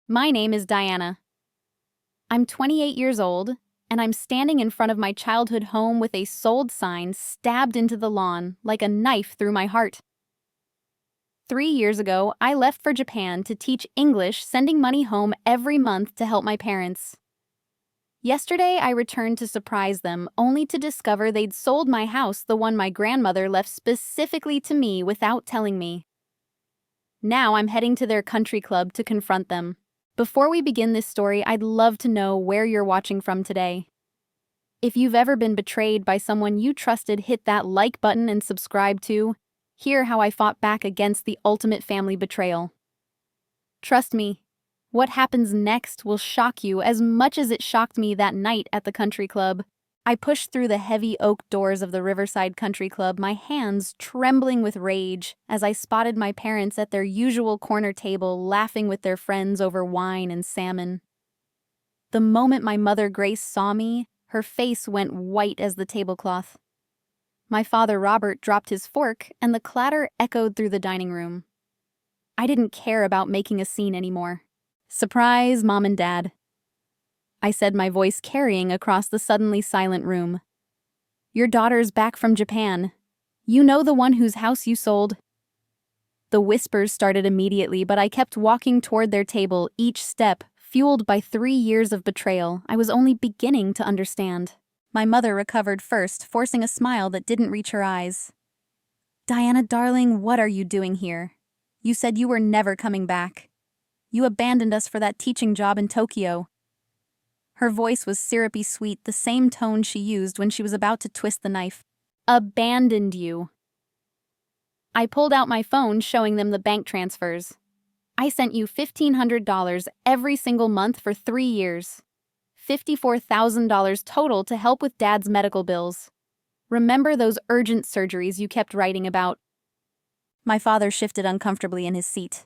My name is Diana. I'm 28 years old, and I'm standing in front of my childhood home with a sold sign stabbed into the lawn like a knife through my heart. 3 years ago, I left for Japan to teach English, sending money home every month to help my parents. Yesterday, I returned to surprise them, only to discover they'd sold my house, the one my grandmother left specifically to me, without telling me. Now I'm heading to their country club to confront them. Before we begin this story, I'd love to know where you're watching from today. If you've ever been betrayed by someone you trusted, hit that like button and subscribe to. Hear how I fought back against the ultimate family betrayal. Trust me, what happens next will shock you as much as it shocked me that night at the country club. I pushed through the heavy oak doors of the Riverside Country Club, my hands trembling with rage as I spotted my parents at their usual corner table laughing with their friends over wine and salmon. The moment my mother Grace saw me, her face went white as the tablecloth. My father Robert dropped his fork and the clatter echoed through the dining room. I didn't care about making a scene anymore. "Surprise, Mom and Dad," I said, my voice carrying across the suddenly silent room. "Your daughter's back from Japan. You know, the one whose house you sold." The whispers started immediately, but I kept walking toward their table, each step fueled by 3 years of betrayal I was only beginning to understand. My mother recovered first, forcing a smile that didn't reach her eyes. "Diana, darling, what are you doing here? You said you were never coming back. You abandoned us for that teaching job in Tokyo." Her voice was syrupy sweet, the same tone she used when she was about to twist the knife. "Abandoned you." I pulled out my phone, showing them the bank transfers. "I sent you $1,500 every single month for 3 years. $54,000 total to help with Dad's medical bills. Remember those urgent surgeries you kept writing about?" My father shifted uncomfortably in his seat.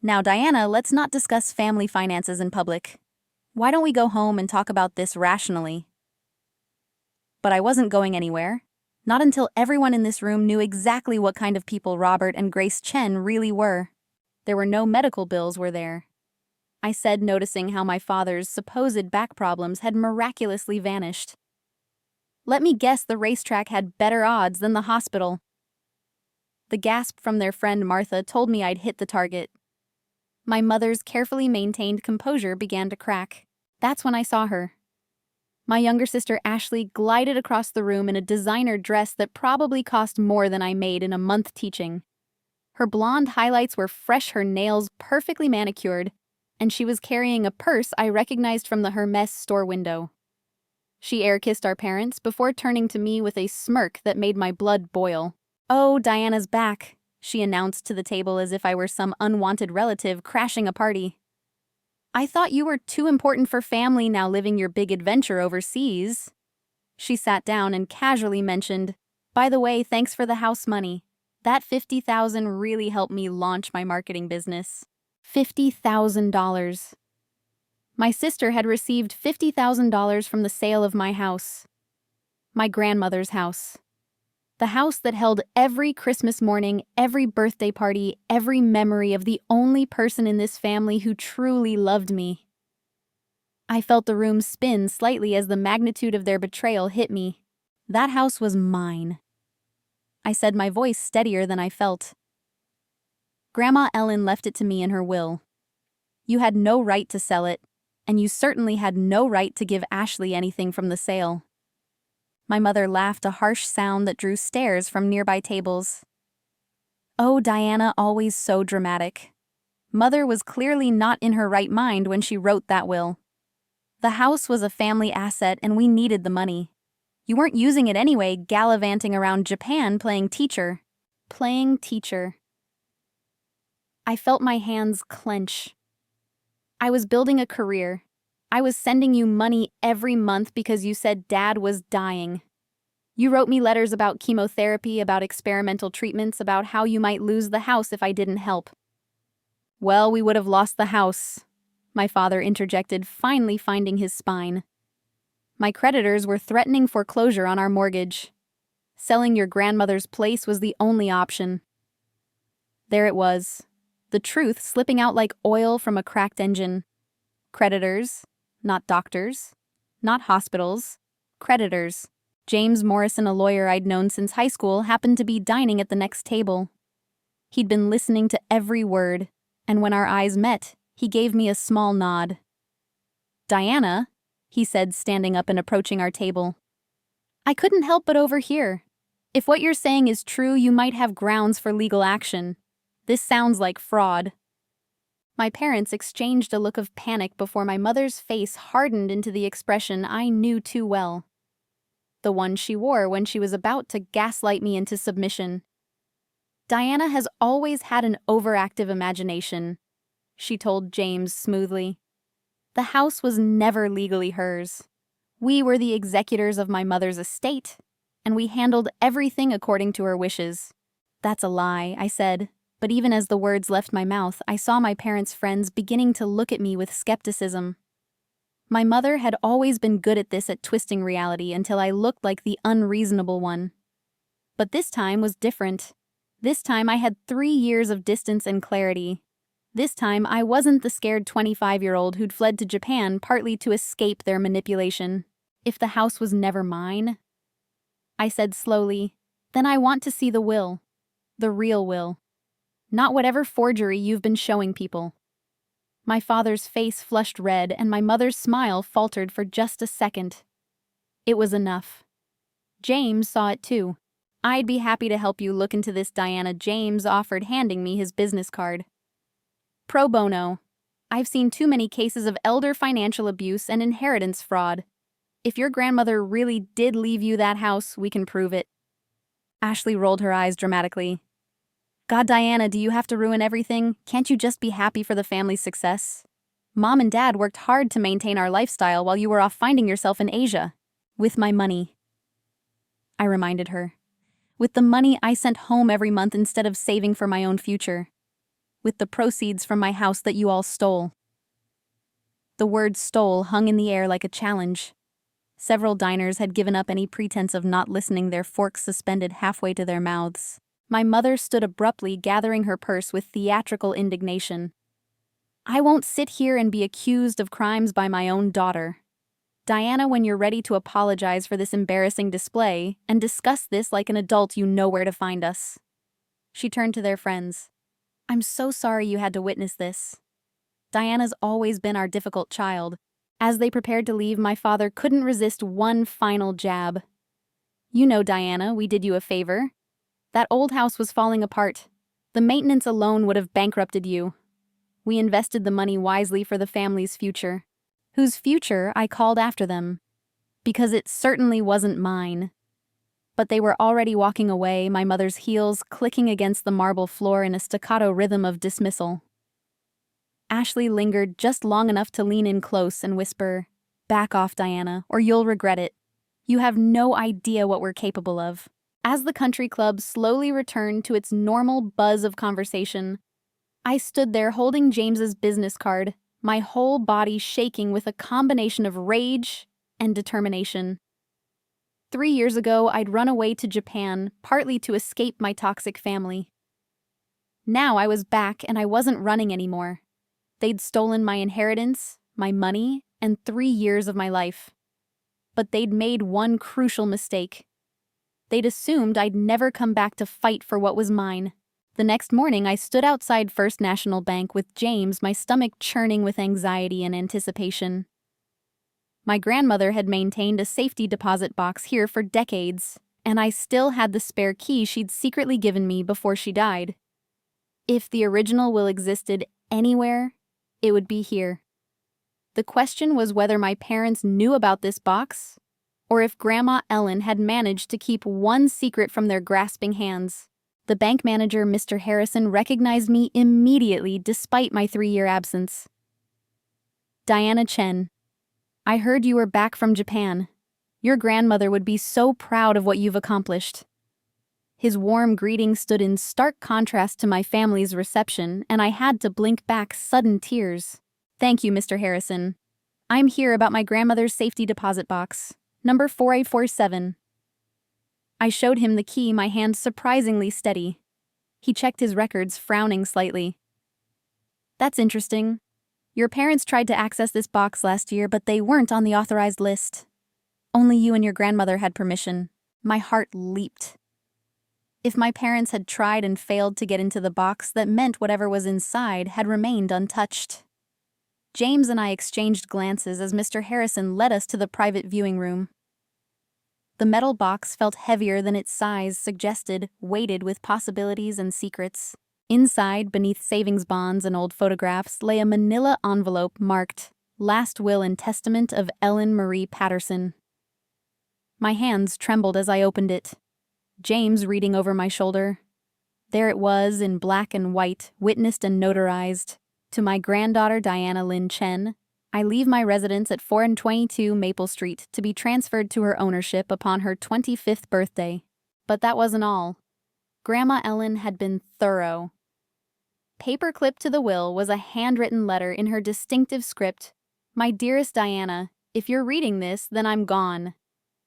"Now, Diana, let's not discuss family finances in public. Why don't we go home and talk about this rationally?" But I wasn't going anywhere. Not until everyone in this room knew exactly what kind of people Robert and Grace Chen really were. There were no medical bills, were there? I said, noticing how my father's supposed back problems had miraculously vanished. "Let me guess, the racetrack had better odds than the hospital." The gasp from their friend Martha told me I'd hit the target. My mother's carefully maintained composure began to crack. That's when I saw her. My younger sister Ashley glided across the room in a designer dress that probably cost more than I made in a month teaching. Her blonde highlights were fresh, her nails perfectly manicured, and she was carrying a purse I recognized from the Hermes store window. She air-kissed our parents before turning to me with a smirk that made my blood boil. "Oh, Diana's back," she announced to the table as if I were some unwanted relative crashing a party. "I thought you were too important for family, now living your big adventure overseas." She sat down and casually mentioned, "By the way, thanks for the house money. That $50,000 really helped me launch my marketing business." $50,000. My sister had received $50,000 from the sale of my house. My grandmother's house. The house that held every Christmas morning, every birthday party, every memory of the only person in this family who truly loved me. I felt the room spin slightly as the magnitude of their betrayal hit me. That house was mine. I said, my voice steadier than I felt. "Grandma Ellen left it to me in her will. You had no right to sell it, and you certainly had no right to give Ashley anything from the sale." My mother laughed, a harsh sound that drew stares from nearby tables. Oh, Diana, always so dramatic. Mother was clearly not in her right mind when she wrote that will. The house was a family asset and we needed the money. You weren't using it anyway, gallivanting around Japan playing teacher. Playing teacher. I felt my hands clench. I was building a career. I was sending you money every month because you said Dad was dying. You wrote me letters about chemotherapy, about experimental treatments, about how you might lose the house if I didn't help. "Well, we would have lost the house," my father interjected, finally finding his spine. "My creditors were threatening foreclosure on our mortgage. Selling your grandmother's place was the only option." There it was. the truth slipping out like oil from a cracked engine. Creditors, not doctors, not hospitals, creditors. James Morrison, a lawyer I'd known since high school, happened to be dining at the next table. He'd been listening to every word, and when our eyes met, he gave me a small nod. "Diana," he said, standing up and approaching our table. "I couldn't help but overhear. If what you're saying is true, you might have grounds for legal action. This sounds like fraud." My parents exchanged a look of panic before my mother's face hardened into the expression I knew too well. The one she wore when she was about to gaslight me into submission. "Diana has always had an overactive imagination," she told James smoothly. "The house was never legally hers. We were the executors of my mother's estate, and we handled everything according to her wishes." "That's a lie," I said, but even as the words left my mouth, I saw my parents' friends beginning to look at me with skepticism. My mother had always been good at this, at twisting reality until I looked like the unreasonable one. But this time was different. This time I had 3 years of distance and clarity. This time I wasn't the scared 25-year-old who'd fled to Japan partly to escape their manipulation. "If the house was never mine," I said slowly, "then I want to see the will. The real will. Not whatever forgery you've been showing people." My father's face flushed red and my mother's smile faltered for just a second. It was enough. James saw it too. "I'd be happy to help you look into this, Diana," James offered, handing me his business card. "Pro bono. I've seen too many cases of elder financial abuse and inheritance fraud. If your grandmother really did leave you that house, we can prove it." Ashley rolled her eyes dramatically. "God, Diana, do you have to ruin everything? Can't you just be happy for the family's success? Mom and Dad worked hard to maintain our lifestyle while you were off finding yourself in Asia. With my money," I reminded her. "With the money I sent home every month instead of saving for my own future. With the proceeds from my house that you all stole." The word "stole" hung in the air like a challenge. Several diners had given up any pretense of not listening, their forks suspended halfway to their mouths. My mother stood abruptly, gathering her purse with theatrical indignation. "I won't sit here and be accused of crimes by my own daughter. Diana, when you're ready to apologize for this embarrassing display and discuss this like an adult, you know where to find us." She turned to their friends. "I'm so sorry you had to witness this. Diana's always been our difficult child." As they prepared to leave, my father couldn't resist one final jab. "You know, Diana, we did you a favor. That old house was falling apart. The maintenance alone would have bankrupted you. We invested the money wisely for the family's future." Whose future I called after them, because it certainly wasn't mine. But they were already walking away, my mother's heels clicking against the marble floor in a staccato rhythm of dismissal. Ashley lingered just long enough to lean in close and whisper, "Back off, Diana, or you'll regret it. You have no idea what we're capable of." As the country club slowly returned to its normal buzz of conversation, I stood there holding James's business card, my whole body shaking with a combination of rage and determination. 3 years ago, I'd run away to Japan, partly to escape my toxic family. Now I was back and I wasn't running anymore. They'd stolen my inheritance, my money, and 3 years of my life. But they'd made one crucial mistake. They'd assumed I'd never come back to fight for what was mine. The next morning, I stood outside First National Bank with James, my stomach churning with anxiety and anticipation. My grandmother had maintained a safety deposit box here for decades, and I still had the spare key she'd secretly given me before she died. If the original will existed anywhere, it would be here. The question was whether my parents knew about this box, or if Grandma Ellen had managed to keep one secret from their grasping hands. The bank manager, Mr. Harrison, recognized me immediately despite my 3-year absence. "Diana Chen, I heard you were back from Japan. Your grandmother would be so proud of what you've accomplished." His warm greeting stood in stark contrast to my family's reception, and I had to blink back sudden tears. "Thank you, Mr. Harrison. I'm here about my grandmother's safety deposit box, number 4847. I showed him the key, my hand surprisingly steady. He checked his records, frowning slightly. That's interesting. Your parents tried to access this box last year, but they weren't on the authorized list. Only you and your grandmother had permission. My heart leaped. If my parents had tried and failed to get into the box, that meant whatever was inside had remained untouched. James and I exchanged glances as Mr. Harrison led us to the private viewing room. The metal box felt heavier than its size suggested, weighted with possibilities and secrets. Inside, beneath savings bonds and old photographs, lay a manila envelope marked, "Last Will and Testament of Ellen Marie Patterson." My hands trembled as I opened it, James reading over my shoulder. There it was, in black and white, witnessed and notarized. To my granddaughter Diana Lynn Chen, I leave my residence at 422 Maple Street to be transferred to her ownership upon her 25th birthday. But that wasn't all. Grandma Ellen had been thorough. Paperclipped to the will was a handwritten letter in her distinctive script. "My dearest Diana, if you're reading this, then I'm gone.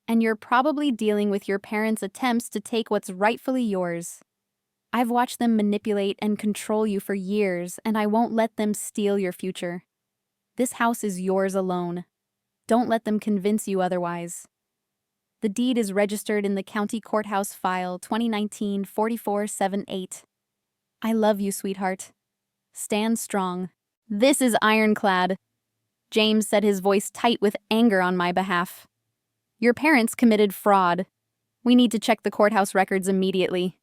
And you're probably dealing with your parents' attempts to take what's rightfully yours. I've watched them manipulate and control you for years, and I won't let them steal your future. This house is yours alone. Don't let them convince you otherwise. The deed is registered in the County Courthouse File 2019-4478. I love you, sweetheart. Stand strong. This is ironclad." James said, his voice tight with anger on my behalf. "Your parents committed fraud. We need to check the courthouse records immediately."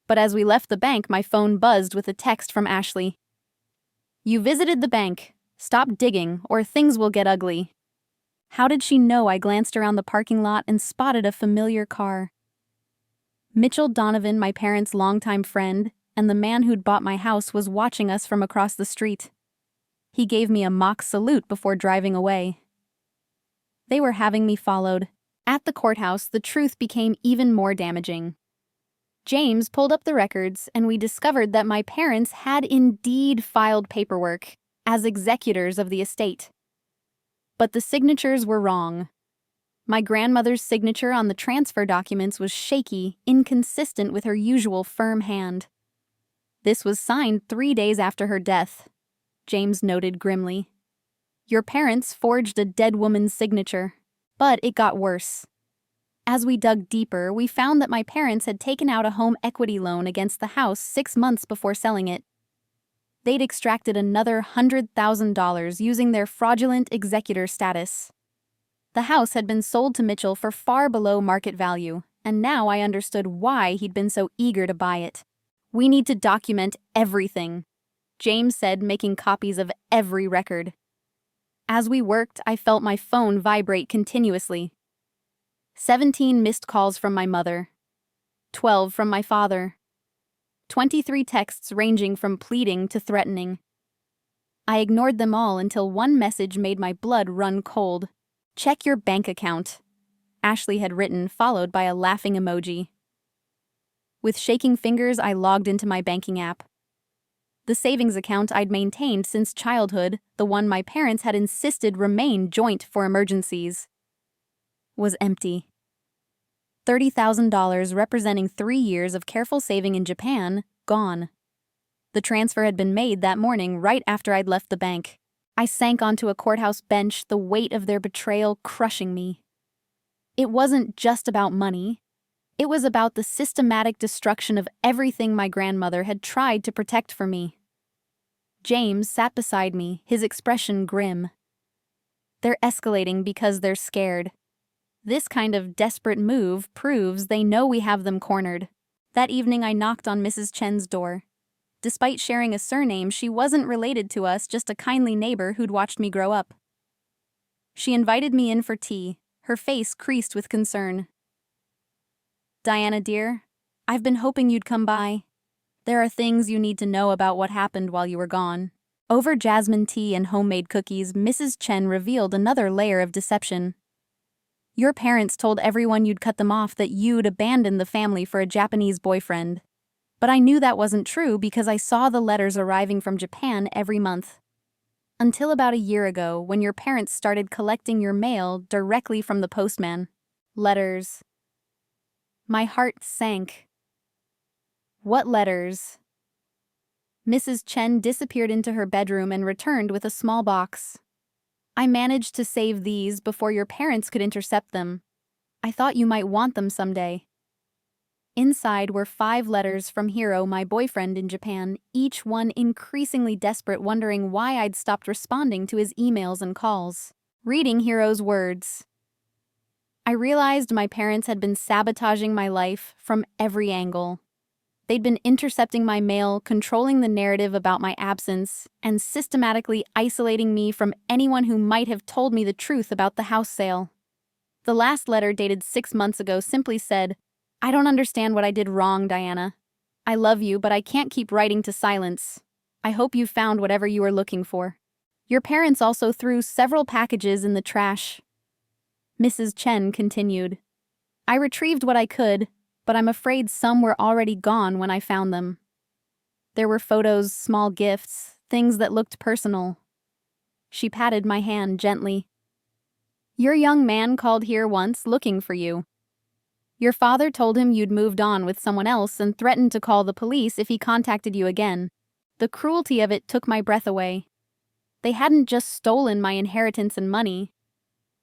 But as we left the bank, my phone buzzed with a text from Ashley. "You visited the bank. Stop digging, or things will get ugly." How did she know? I glanced around the parking lot and spotted a familiar car. Mitchell Donovan, my parents' longtime friend, and the man who'd bought my house, was watching us from across the street. He gave me a mock salute before driving away. They were having me followed. At the courthouse, the truth became even more damaging. James pulled up the records, and we discovered that my parents had indeed filed paperwork as executors of the estate. But the signatures were wrong. My grandmother's signature on the transfer documents was shaky, inconsistent with her usual firm hand. "This was signed 3 days after her death," James noted grimly. "Your parents forged a dead woman's signature." But it got worse. As we dug deeper, we found that my parents had taken out a home equity loan against the house 6 months before selling it. They'd extracted another $100,000 using their fraudulent executor status. The house had been sold to Mitchell for far below market value, and now I understood why he'd been so eager to buy it. "We need to document everything," James said, making copies of every record. As we worked, I felt my phone vibrate continuously. 17 missed calls from my mother. 12 from my father. 23 texts ranging from pleading to threatening. I ignored them all until one message made my blood run cold. "Check your bank account," Ashley had written, followed by a laughing emoji. With shaking fingers, I logged into my banking app. The savings account I'd maintained since childhood, the one my parents had insisted remain joint for emergencies, was empty. $30,000, representing 3 years of careful saving in Japan, gone. The transfer had been made that morning right after I'd left the bank. I sank onto a courthouse bench, the weight of their betrayal crushing me. It wasn't just about money. It was about the systematic destruction of everything my grandmother had tried to protect for me. James sat beside me, his expression grim. "They're escalating because they're scared. This kind of desperate move proves they know we have them cornered." That evening I knocked on Mrs. Chen's door. Despite sharing a surname, she wasn't related to us, just a kindly neighbor who'd watched me grow up. She invited me in for tea, her face creased with concern. "Diana, dear, I've been hoping you'd come by. There are things you need to know about what happened while you were gone." Over jasmine tea and homemade cookies, Mrs. Chen revealed another layer of deception. "Your parents told everyone you'd cut them off, that you'd abandoned the family for a Japanese boyfriend. But I knew that wasn't true because I saw the letters arriving from Japan every month. Until about a year ago, when your parents started collecting your mail directly from the postman. Letters." My heart sank. "What letters?" Mrs. Chen disappeared into her bedroom and returned with a small box. I managed to save these before your parents could intercept them. I thought you might want them someday. Inside were 5 letters from Hiro, my boyfriend in Japan, each one increasingly desperate, wondering why I'd stopped responding to his emails and calls. Reading Hiro's words, I realized my parents had been sabotaging my life from every angle. They'd been intercepting my mail, controlling the narrative about my absence, and systematically isolating me from anyone who might have told me the truth about the house sale. The last letter, dated 6 months ago, simply said, I don't understand what I did wrong, Diana. I love you, but I can't keep writing to silence. I hope you found whatever you were looking for. Your parents also threw several packages in the trash. Mrs. Chen continued, I retrieved what I could, but I'm afraid some were already gone when I found them. There were photos, small gifts, things that looked personal. She patted my hand gently. Your young man called here once looking for you. Your father told him you'd moved on with someone else and threatened to call the police if he contacted you again. The cruelty of it took my breath away. They hadn't just stolen my inheritance and money.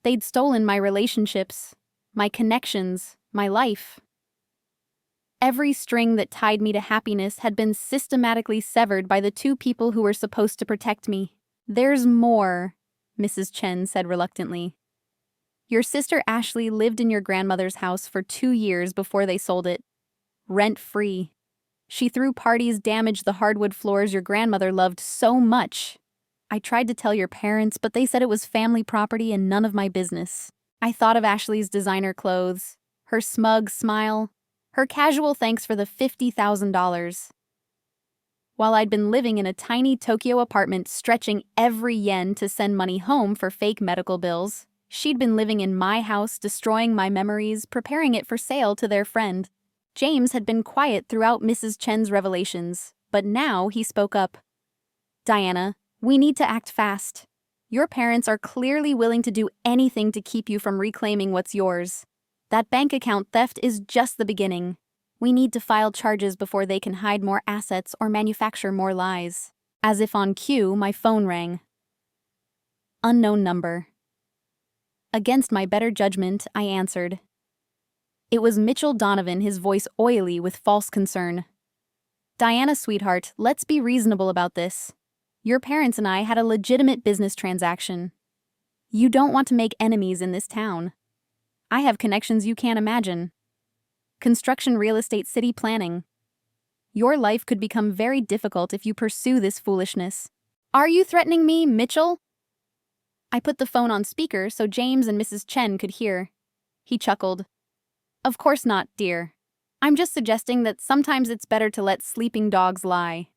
They'd stolen my relationships, my connections, my life. Every string that tied me to happiness had been systematically severed by the 2 people who were supposed to protect me. There's more, Mrs. Chen said reluctantly. Your sister Ashley lived in your grandmother's house for 2 years before they sold it, rent-free. She threw parties, damaged the hardwood floors your grandmother loved so much. I tried to tell your parents, but they said it was family property and none of my business. I thought of Ashley's designer clothes, her smug smile, her casual thanks for the $50,000. While I'd been living in a tiny Tokyo apartment stretching every yen to send money home for fake medical bills, she'd been living in my house, destroying my memories, preparing it for sale to their friend. James had been quiet throughout Mrs. Chen's revelations, but now he spoke up. Diana, we need to act fast. Your parents are clearly willing to do anything to keep you from reclaiming what's yours. That bank account theft is just the beginning. We need to file charges before they can hide more assets or manufacture more lies. As if on cue, my phone rang. Unknown number. Against my better judgment, I answered. It was Mitchell Donovan, his voice oily with false concern. Diana, sweetheart, let's be reasonable about this. Your parents and I had a legitimate business transaction. You don't want to make enemies in this town. I have connections you can't imagine. Construction, real estate, city planning. Your life could become very difficult if you pursue this foolishness. Are you threatening me, Mitchell? I put the phone on speaker so James and Mrs. Chen could hear. He chuckled. Of course not, dear. I'm just suggesting that sometimes it's better to let sleeping dogs lie.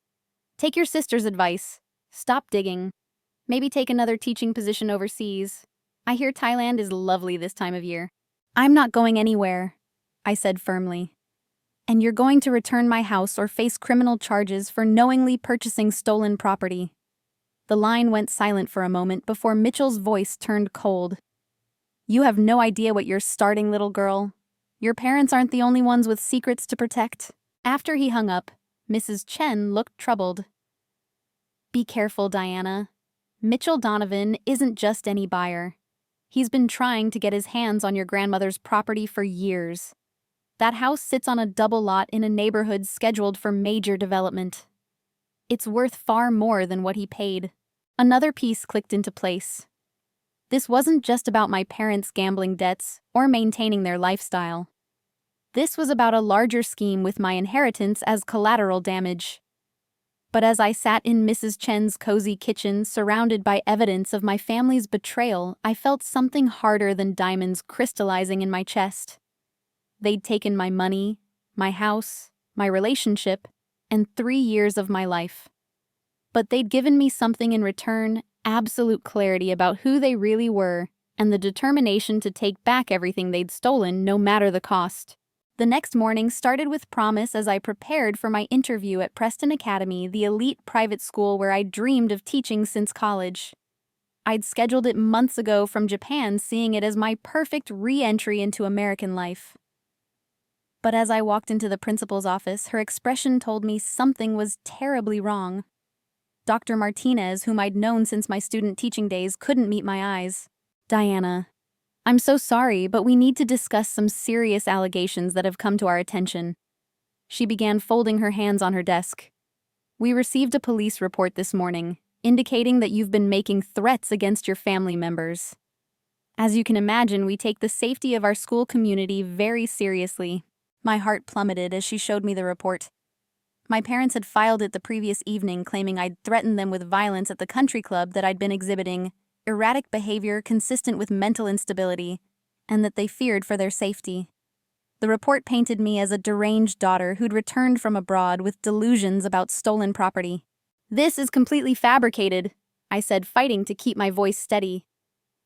Take your sister's advice. Stop digging. Maybe take another teaching position overseas. I hear Thailand is lovely this time of year. I'm not going anywhere, I said firmly. And you're going to return my house or face criminal charges for knowingly purchasing stolen property. The line went silent for a moment before Mitchell's voice turned cold. You have no idea what you're starting, little girl. Your parents aren't the only ones with secrets to protect. After he hung up, Mrs. Chen looked troubled. Be careful, Diana. Mitchell Donovan isn't just any buyer. He's been trying to get his hands on your grandmother's property for years. That house sits on a double lot in a neighborhood scheduled for major development. It's worth far more than what he paid. Another piece clicked into place. This wasn't just about my parents' gambling debts or maintaining their lifestyle. This was about a larger scheme with my inheritance as collateral damage. But as I sat in Mrs. Chen's cozy kitchen, surrounded by evidence of my family's betrayal, I felt something harder than diamonds crystallizing in my chest. They'd taken my money, my house, my relationship, and 3 years of my life. But they'd given me something in return, absolute clarity about who they really were, and the determination to take back everything they'd stolen, no matter the cost. The next morning started with promise as I prepared for my interview at Preston Academy, the elite private school where I'd dreamed of teaching since college. I'd scheduled it months ago from Japan, seeing it as my perfect re-entry into American life. But as I walked into the principal's office, her expression told me something was terribly wrong. Dr. Martinez, whom I'd known since my student teaching days, couldn't meet my eyes. "Diana, I'm so sorry, but we need to discuss some serious allegations that have come to our attention." She began folding her hands on her desk. "We received a police report this morning, indicating that you've been making threats against your family members. As you can imagine, we take the safety of our school community very seriously." My heart plummeted as she showed me the report. My parents had filed it the previous evening, claiming I'd threatened them with violence at the country club, that I'd been exhibiting erratic behavior consistent with mental instability, and that they feared for their safety. The report painted me as a deranged daughter who'd returned from abroad with delusions about stolen property. "This is completely fabricated," I said, fighting to keep my voice steady.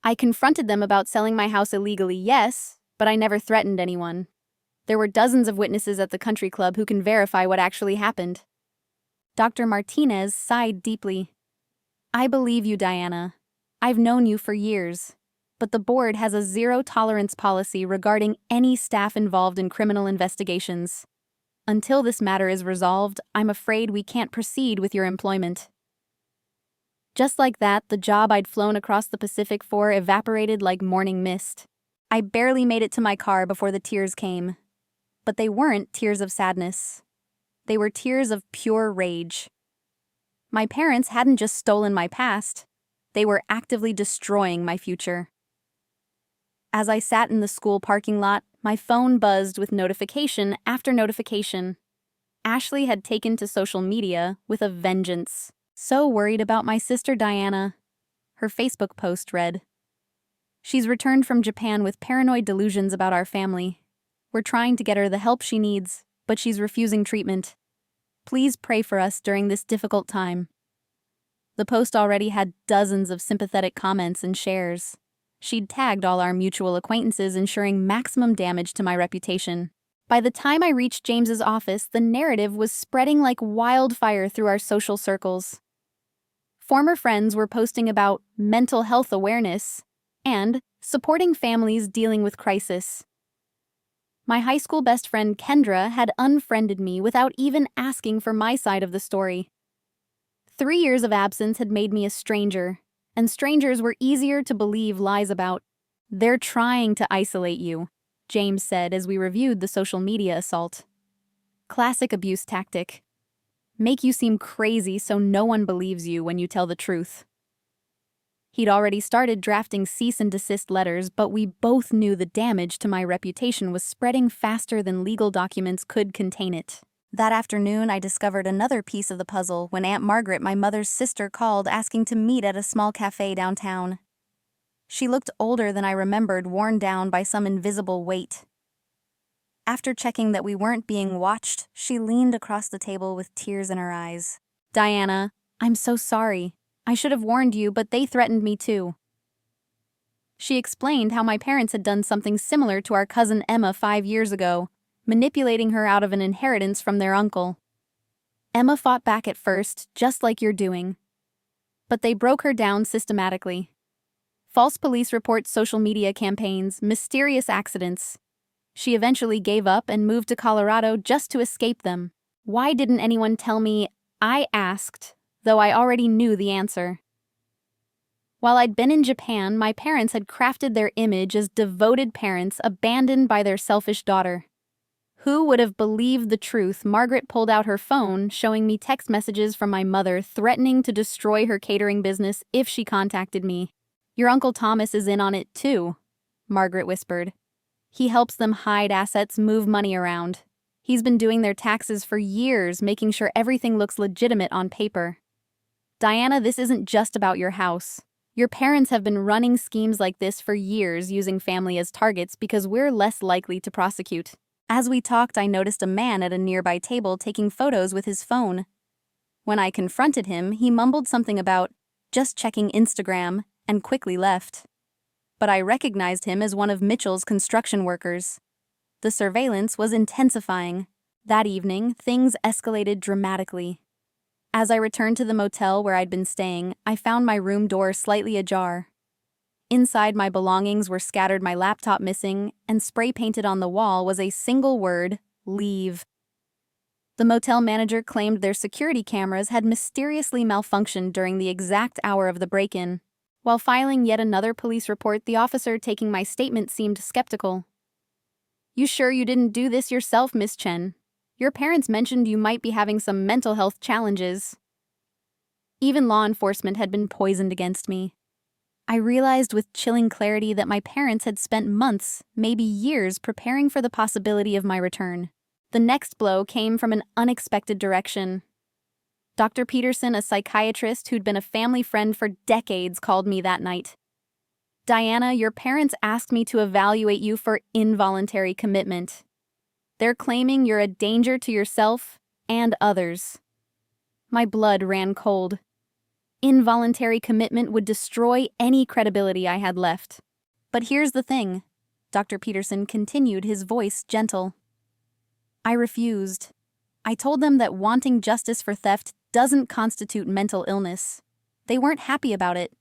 "I confronted them about selling my house illegally, yes, but I never threatened anyone. There were dozens of witnesses at the country club who can verify what actually happened." Dr. Martinez sighed deeply. "I believe you, Diana. I've known you for years, but the board has a zero-tolerance policy regarding any staff involved in criminal investigations. Until this matter is resolved, I'm afraid we can't proceed with your employment." Just like that, the job I'd flown across the Pacific for evaporated like morning mist. I barely made it to my car before the tears came. But they weren't tears of sadness. They were tears of pure rage. My parents hadn't just stolen my past, they were actively destroying my future. As I sat in the school parking lot, my phone buzzed with notification after notification. Ashley had taken to social media with a vengeance. "So worried about my sister Diana." Her Facebook post read, "She's returned from Japan with paranoid delusions about our family. We're trying to get her the help she needs, but she's refusing treatment. Please pray for us during this difficult time." The post already had dozens of sympathetic comments and shares. She'd tagged all our mutual acquaintances, ensuring maximum damage to my reputation. By the time I reached James's office, the narrative was spreading like wildfire through our social circles. Former friends were posting about mental health awareness and supporting families dealing with crisis. My high school best friend Kendra had unfriended me without even asking for my side of the story. 3 years of absence had made me a stranger, and strangers were easier to believe lies about. "They're trying to isolate you," James said as we reviewed the social media assault. "Classic abuse tactic. Make you seem crazy so no one believes you when you tell the truth." He'd already started drafting cease and desist letters, but we both knew the damage to my reputation was spreading faster than legal documents could contain it. That afternoon, I discovered another piece of the puzzle when Aunt Margaret, my mother's sister, called asking to meet at a small cafe downtown. She looked older than I remembered, worn down by some invisible weight. After checking that we weren't being watched, she leaned across the table with tears in her eyes. "Diana, I'm so sorry. I should have warned you, but they threatened me too." She explained how my parents had done something similar to our cousin Emma 5 years ago, manipulating her out of an inheritance from their uncle. "Emma fought back at first, just like you're doing. But they broke her down systematically. False police reports, social media campaigns, mysterious accidents. She eventually gave up and moved to Colorado just to escape them. Why didn't anyone tell me?" I asked, though I already knew the answer. While I'd been in Japan, my parents had crafted their image as devoted parents abandoned by their selfish daughter. Who would have believed the truth? Margaret pulled out her phone, showing me text messages from my mother threatening to destroy her catering business if she contacted me. "Your Uncle Thomas is in on it too," Margaret whispered. "He helps them hide assets, move money around. He's been doing their taxes for years, making sure everything looks legitimate on paper. Diana, this isn't just about your house. Your parents have been running schemes like this for years, using family as targets because we're less likely to prosecute." As we talked, I noticed a man at a nearby table taking photos with his phone. When I confronted him, he mumbled something about just checking Instagram and quickly left. But I recognized him as one of Mitchell's construction workers. The surveillance was intensifying. That evening, things escalated dramatically. As I returned to the motel where I'd been staying, I found my room door slightly ajar. Inside, my belongings were scattered, my laptop missing, and spray painted on the wall was a single word: leave. The motel manager claimed their security cameras had mysteriously malfunctioned during the exact hour of the break-in. While filing yet another police report, the officer taking my statement seemed skeptical. "You sure you didn't do this yourself, Miss Chen? Your parents mentioned you might be having some mental health challenges." Even law enforcement had been poisoned against me. I realized with chilling clarity that my parents had spent months, maybe years, preparing for the possibility of my return. The next blow came from an unexpected direction. Dr. Peterson, a psychiatrist who'd been a family friend for decades, called me that night. "Diana, your parents asked me to evaluate you for involuntary commitment. They're claiming you're a danger to yourself and others." My blood ran cold. Involuntary commitment would destroy any credibility I had left. "But here's the thing," Dr. Peterson continued, his voice gentle. "I refused. I told them that wanting justice for theft doesn't constitute mental illness. They weren't happy about it.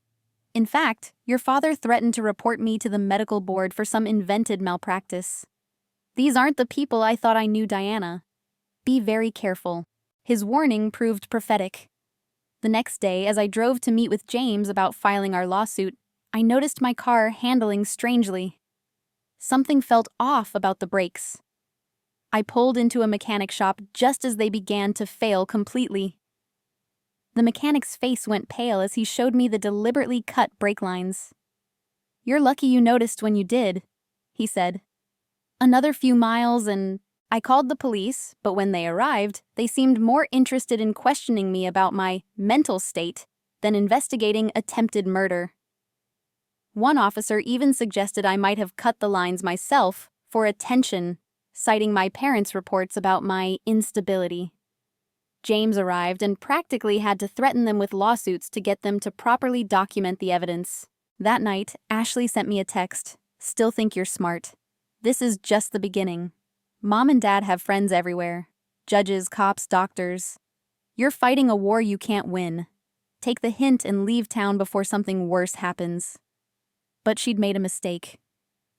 In fact, your father threatened to report me to the medical board for some invented malpractice. These aren't the people I thought I knew, Diana. Be very careful." His warning proved prophetic. The next day, as I drove to meet with James about filing our lawsuit, I noticed my car handling strangely. Something felt off about the brakes. I pulled into a mechanic shop just as they began to fail completely. The mechanic's face went pale as he showed me the deliberately cut brake lines. "You're lucky you noticed when you did," he said. "Another few miles and—" I called the police, but when they arrived, they seemed more interested in questioning me about my mental state than investigating attempted murder. One officer even suggested I might have cut the lines myself for attention, citing my parents' reports about my instability. James arrived and practically had to threaten them with lawsuits to get them to properly document the evidence. That night, Ashley sent me a text. "Still think you're smart. This is just the beginning. Mom and Dad have friends everywhere. Judges, cops, doctors. You're fighting a war you can't win. Take the hint and leave town before something worse happens." But she'd made a mistake.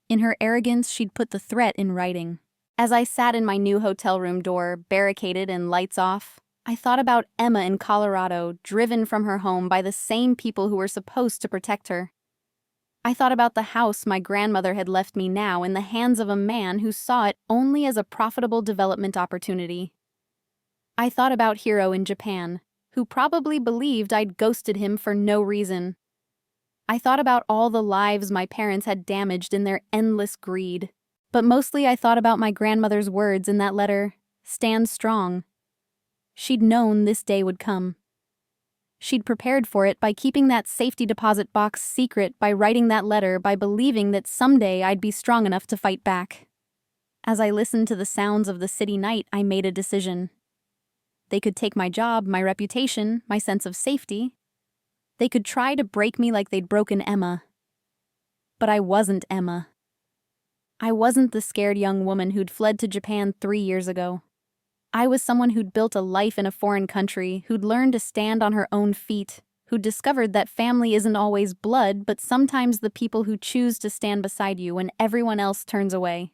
In her arrogance, she'd put the threat in writing. As I sat in my new hotel room door, barricaded and lights off, I thought about Emma in Colorado, driven from her home by the same people who were supposed to protect her. I thought about the house my grandmother had left me now in the hands of a man who saw it only as a profitable development opportunity. I thought about Hiro in Japan, who probably believed I'd ghosted him for no reason. I thought about all the lives my parents had damaged in their endless greed. But mostly I thought about my grandmother's words in that letter, "Stand strong." She'd known this day would come. She'd prepared for it by keeping that safety deposit box secret, by writing that letter, by believing that someday I'd be strong enough to fight back. As I listened to the sounds of the city night, I made a decision. They could take my job, my reputation, my sense of safety. They could try to break me like they'd broken Emma. But I wasn't Emma. I wasn't the scared young woman who'd fled to Japan 3 years ago. I was someone who'd built a life in a foreign country, who'd learned to stand on her own feet, who'd discovered that family isn't always blood, but sometimes the people who choose to stand beside you when everyone else turns away.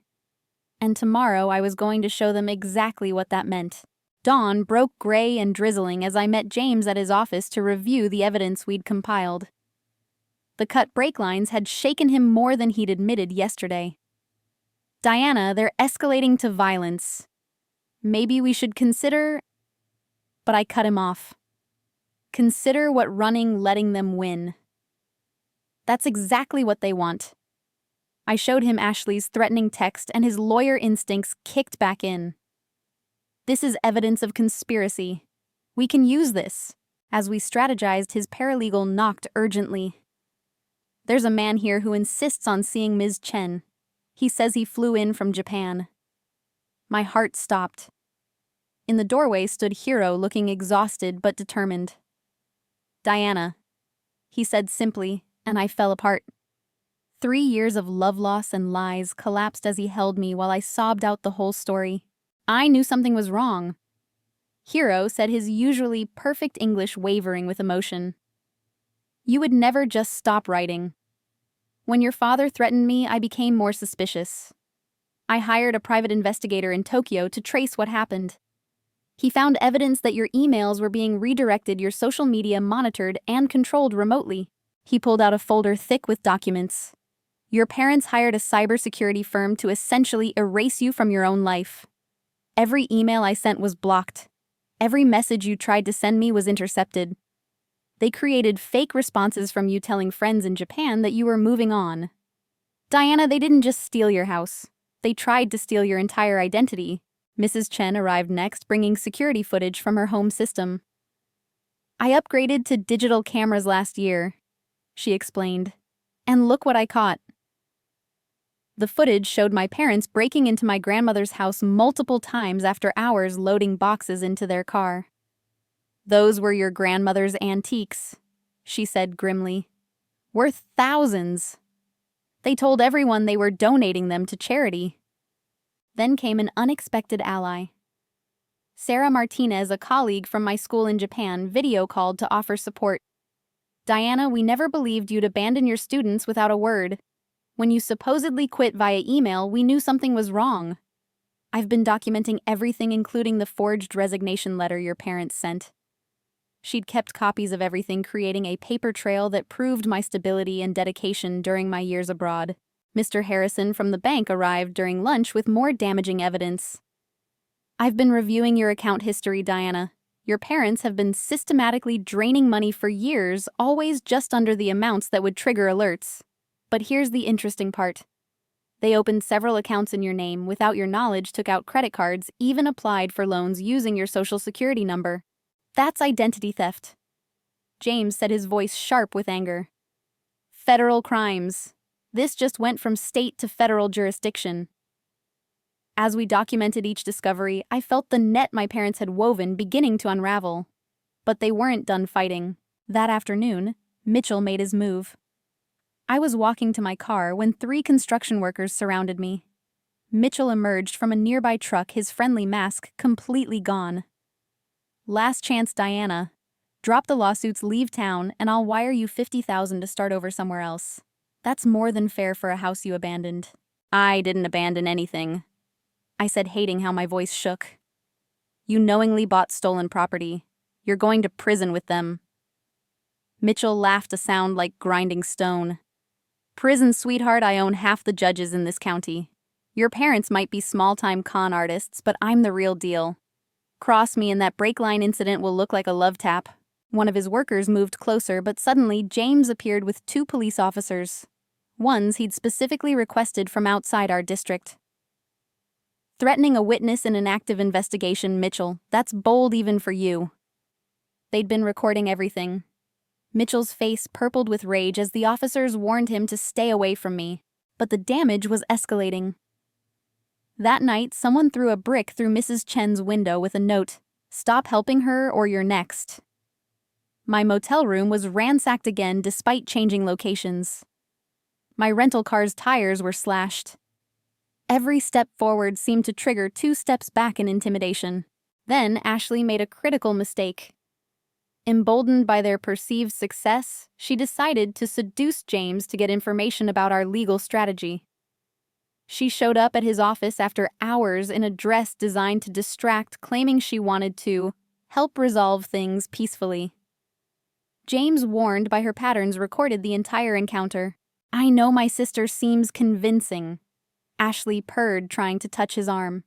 And tomorrow I was going to show them exactly what that meant. Dawn broke gray and drizzling as I met James at his office to review the evidence we'd compiled. The cut brake lines had shaken him more than he'd admitted yesterday. "Diana, they're escalating to violence. Maybe we should consider—" But I cut him off. "Consider what letting them win. That's exactly what they want." I showed him Ashley's threatening text and his lawyer instincts kicked back in. "This is evidence of conspiracy. We can use this." As we strategized, his paralegal knocked urgently. "There's a man here who insists on seeing Ms. Chen. He says he flew in from Japan." My heart stopped. In the doorway stood Hiro, looking exhausted but determined. "Diana," he said simply, and I fell apart. 3 years of love loss and lies collapsed as he held me while I sobbed out the whole story. I knew something was wrong. Hiro said, his usually perfect English wavering with emotion. "You would never just stop writing. When your father threatened me, I became more suspicious. I hired a private investigator in Tokyo to trace what happened. He found evidence that your emails were being redirected, your social media monitored and controlled remotely. He pulled out a folder thick with documents. Your parents hired a cybersecurity firm to essentially erase you from your own life. Every email I sent was blocked. Every message you tried to send me was intercepted. They created fake responses from you telling friends in Japan that you were moving on. Diana, they didn't just steal your house. They tried to steal your entire identity. Mrs. Chen arrived next, bringing security footage from her home system. I upgraded to digital cameras last year, she explained. And look what I caught. The footage showed my parents breaking into my grandmother's house multiple times after hours loading boxes into their car. Those were your grandmother's antiques, she said grimly. Worth thousands. They told everyone they were donating them to charity. Then came an unexpected ally. Sarah Martinez, a colleague from my school in Japan, video called to offer support. Diana, we never believed you'd abandon your students without a word. When you supposedly quit via email, we knew something was wrong. I've been documenting everything, including the forged resignation letter your parents sent. She'd kept copies of everything, creating a paper trail that proved my stability and dedication during my years abroad. Mr. Harrison from the bank arrived during lunch with more damaging evidence. I've been reviewing your account history, Diana. Your parents have been systematically draining money for years, always just under the amounts that would trigger alerts. But here's the interesting part. They opened several accounts in your name without your knowledge, took out credit cards, even applied for loans using your social security number. That's identity theft. James said, his voice sharp with anger. Federal crimes. This just went from state to federal jurisdiction. As we documented each discovery, I felt the net my parents had woven beginning to unravel. But they weren't done fighting. That afternoon, Mitchell made his move. I was walking to my car when 3 construction workers surrounded me. Mitchell emerged from a nearby truck, his friendly mask completely gone. Last chance, Diana. Drop the lawsuits, leave town, and I'll wire you $50,000 to start over somewhere else. That's more than fair for a house you abandoned. I didn't abandon anything, I said, hating how my voice shook. You knowingly bought stolen property. You're going to prison with them. Mitchell laughed, a sound like grinding stone. Prison, sweetheart, I own half the judges in this county. Your parents might be small-time con artists, but I'm the real deal. Cross me and that brake line incident will look like a love tap. One of his workers moved closer, but suddenly James appeared with 2 police officers. Ones he'd specifically requested from outside our district. Threatening a witness in an active investigation, Mitchell, that's bold even for you. They'd been recording everything. Mitchell's face purpled with rage as the officers warned him to stay away from me, but the damage was escalating. That night, someone threw a brick through Mrs. Chen's window with a note, "Stop helping her or you're next." My motel room was ransacked again despite changing locations. My rental car's tires were slashed. Every step forward seemed to trigger 2 steps back in intimidation. Then Ashley made a critical mistake. Emboldened by their perceived success, she decided to seduce James to get information about our legal strategy. She showed up at his office after hours in a dress designed to distract, claiming she wanted to help resolve things peacefully. James, warned by her patterns, recorded the entire encounter. I know my sister seems convincing. Ashley purred, trying to touch his arm.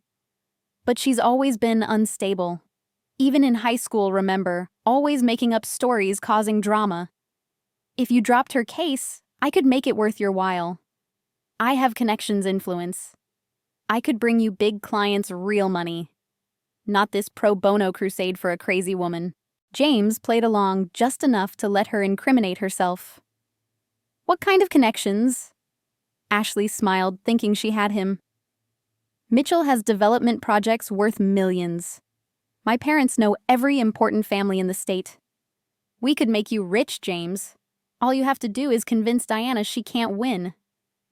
But she's always been unstable. Even in high school, remember, always making up stories, causing drama. If you dropped her case, I could make it worth your while. I have connections, influence. I could bring you big clients, real money. Not this pro bono crusade for a crazy woman. James played along just enough to let her incriminate herself. What kind of connections? Ashley smiled, thinking she had him. Mitchell has development projects worth millions. My parents know every important family in the state. We could make you rich, James. All you have to do is convince Diana she can't win.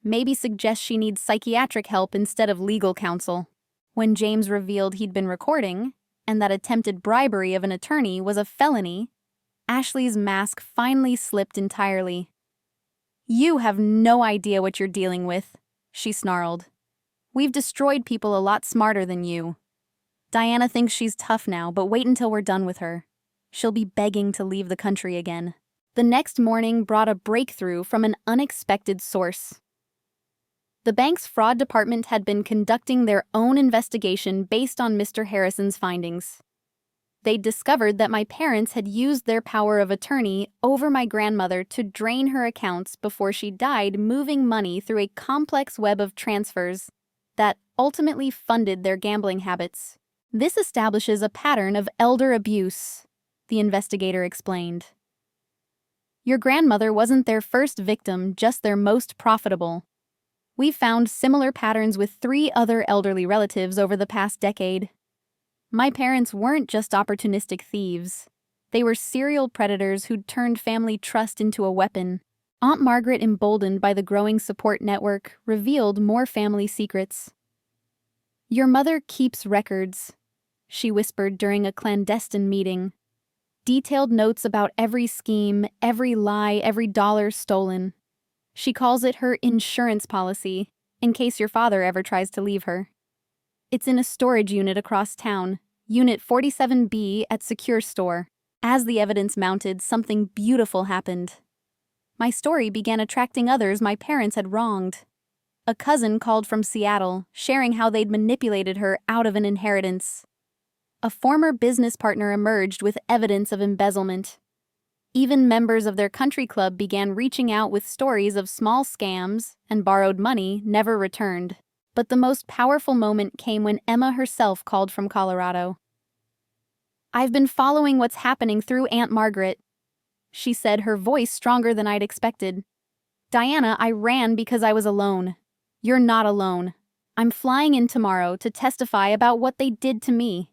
Maybe suggest she needs psychiatric help instead of legal counsel. When James revealed he'd been recording, and that attempted bribery of an attorney was a felony, Ashley's mask finally slipped entirely. "You have no idea what you're dealing with," she snarled. "We've destroyed people a lot smarter than you. Diana thinks she's tough now, but wait until we're done with her. She'll be begging to leave the country again." The next morning brought a breakthrough from an unexpected source. The bank's fraud department had been conducting their own investigation based on Mr. Harrison's findings. They'd discovered that my parents had used their power of attorney over my grandmother to drain her accounts before she died, moving money through a complex web of transfers that ultimately funded their gambling habits. "This establishes a pattern of elder abuse," the investigator explained. "Your grandmother wasn't their first victim, just their most profitable. We've found similar patterns with 3 other elderly relatives over the past decade. My parents weren't just opportunistic thieves. They were serial predators who'd turned family trust into a weapon." Aunt Margaret, emboldened by the growing support network, revealed more family secrets. "Your mother keeps records," she whispered during a clandestine meeting. "Detailed notes about every scheme, every lie, every dollar stolen. She calls it her insurance policy, in case your father ever tries to leave her. It's in a storage unit across town, Unit 47B at Secure Store." As the evidence mounted, something beautiful happened. My story began attracting others my parents had wronged. A cousin called from Seattle, sharing how they'd manipulated her out of an inheritance. A former business partner emerged with evidence of embezzlement. Even members of their country club began reaching out with stories of small scams and borrowed money never returned. But the most powerful moment came when Emma herself called from Colorado. "I've been following what's happening through Aunt Margaret," she said, her voice stronger than I'd expected. "Diana, I ran because I was alone. You're not alone. I'm flying in tomorrow to testify about what they did to me.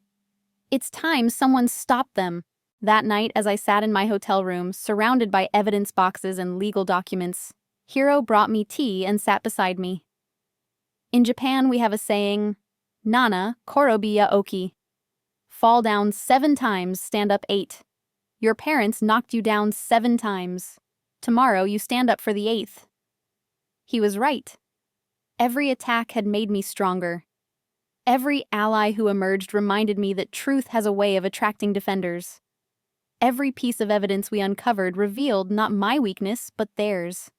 It's time someone stopped them." That night, as I sat in my hotel room, surrounded by evidence boxes and legal documents, Hiro brought me tea and sat beside me. In Japan, we have a saying, "Nana, korobiya oki." Fall down 7 times, stand up 8. Your parents knocked you down 7 times. Tomorrow you stand up for the 8th. He was right. Every attack had made me stronger. Every ally who emerged reminded me that truth has a way of attracting defenders. Every piece of evidence we uncovered revealed not my weakness, but theirs.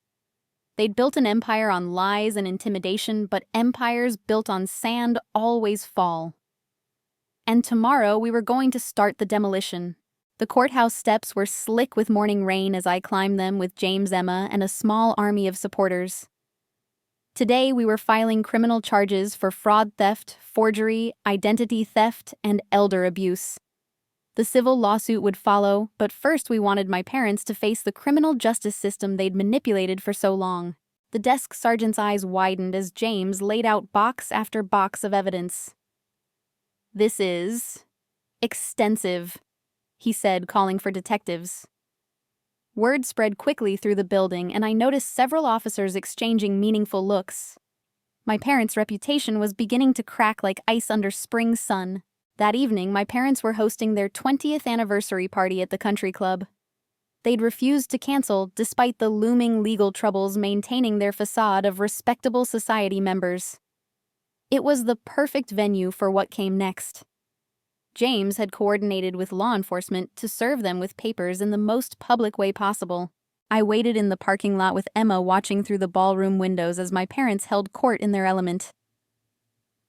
They'd built an empire on lies and intimidation, but empires built on sand always fall. And tomorrow we were going to start the demolition. The courthouse steps were slick with morning rain as I climbed them with James, Emma, and a small army of supporters. Today we were filing criminal charges for fraud, theft, forgery, identity theft, and elder abuse. The civil lawsuit would follow, but first we wanted my parents to face the criminal justice system they'd manipulated for so long. The desk sergeant's eyes widened as James laid out box after box of evidence. "This is extensive," he said, calling for detectives. Word spread quickly through the building, and I noticed several officers exchanging meaningful looks. My parents' reputation was beginning to crack like ice under spring sun. That evening, my parents were hosting their 20th anniversary party at the country club. They'd refused to cancel despite the looming legal troubles, maintaining their facade of respectable society members. It was the perfect venue for what came next. James had coordinated with law enforcement to serve them with papers in the most public way possible. I waited in the parking lot with Emma, watching through the ballroom windows as my parents held court in their element.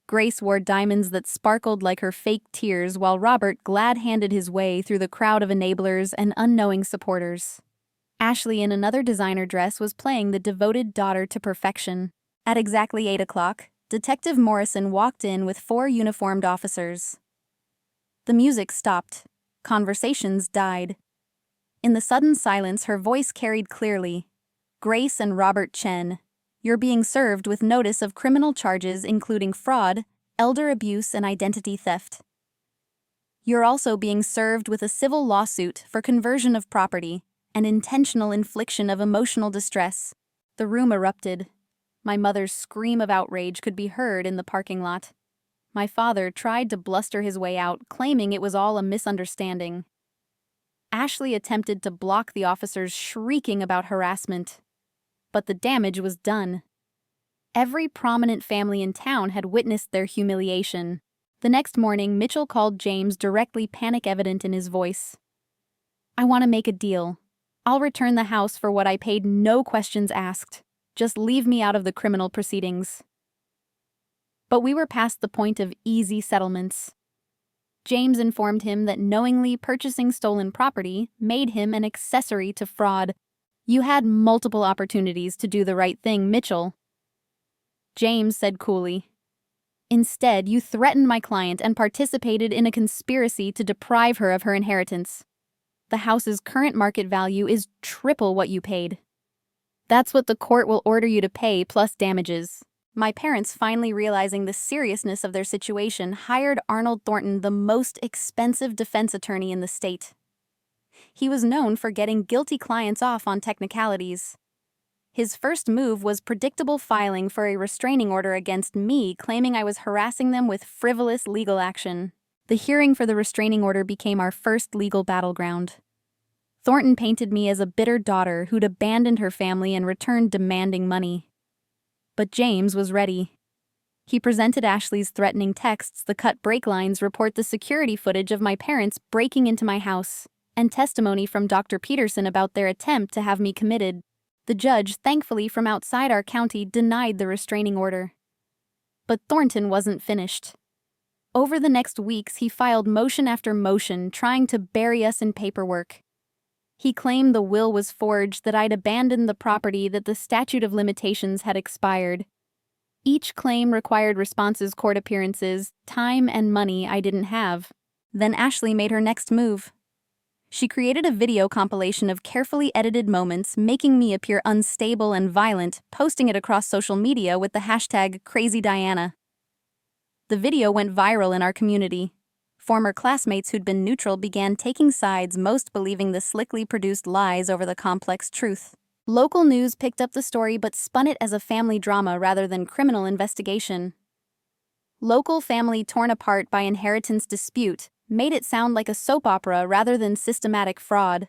Grace wore diamonds that sparkled like her fake tears, while Robert glad-handed his way through the crowd of enablers and unknowing supporters. Ashley, in another designer dress, was playing the devoted daughter to perfection. At exactly 8 o'clock, Detective Morrison walked in with 4 uniformed officers. The music stopped. Conversations died. In the sudden silence, her voice carried clearly. "Grace and Robert Chen, you're being served with notice of criminal charges including fraud, elder abuse, and identity theft. You're also being served with a civil lawsuit for conversion of property and intentional infliction of emotional distress." The room erupted. My mother's scream of outrage could be heard in the parking lot. My father tried to bluster his way out, claiming it was all a misunderstanding. Ashley attempted to block the officers, shrieking about harassment. but the damage was done. Every prominent family in town had witnessed their humiliation. The next morning, Mitchell called James, directly, panic evident in his voice. "I want to make a deal. I'll return the house for what I paid, no questions asked. Just leave me out of the criminal proceedings." But we were past the point of easy settlements. James informed him that knowingly purchasing stolen property made him an accessory to fraud. "You had multiple opportunities to do the right thing, Mitchell." James said coolly, "Instead, you threatened my client and participated in a conspiracy to deprive her of her inheritance. The house's current market value is triple what you paid. That's what the court will order you to pay, plus damages." My parents, finally realizing the seriousness of their situation, hired Arnold Thornton, the most expensive defense attorney in the state. He was known for getting guilty clients off on technicalities. His first move was predictable, filing for a restraining order against me, claiming I was harassing them with frivolous legal action. The hearing for the restraining order became our first legal battleground. Thornton painted me as a bitter daughter who'd abandoned her family and returned demanding money. But James was ready. He presented Ashley's threatening texts, the cut brake lines report, the security footage of my parents breaking into my house, and testimony from Dr. Peterson about their attempt to have me committed. The judge, thankfully from outside our county, denied the restraining order. But Thornton wasn't finished. Over the next weeks, he filed motion after motion, trying to bury us in paperwork. He claimed the will was forged, that I'd abandoned the property, that the statute of limitations had expired. Each claim required responses, court appearances, time, and money I didn't have. Then Ashley made her next move. She created a video compilation of carefully edited moments, making me appear unstable and violent, posting it across social media with the hashtag #CrazyDiana. The video went viral in our community. Former classmates who'd been neutral began taking sides, most believing the slickly produced lies over the complex truth. Local news picked up the story but spun it as a family drama rather than criminal investigation. Local family torn apart by inheritance dispute made it sound like a soap opera rather than systematic fraud.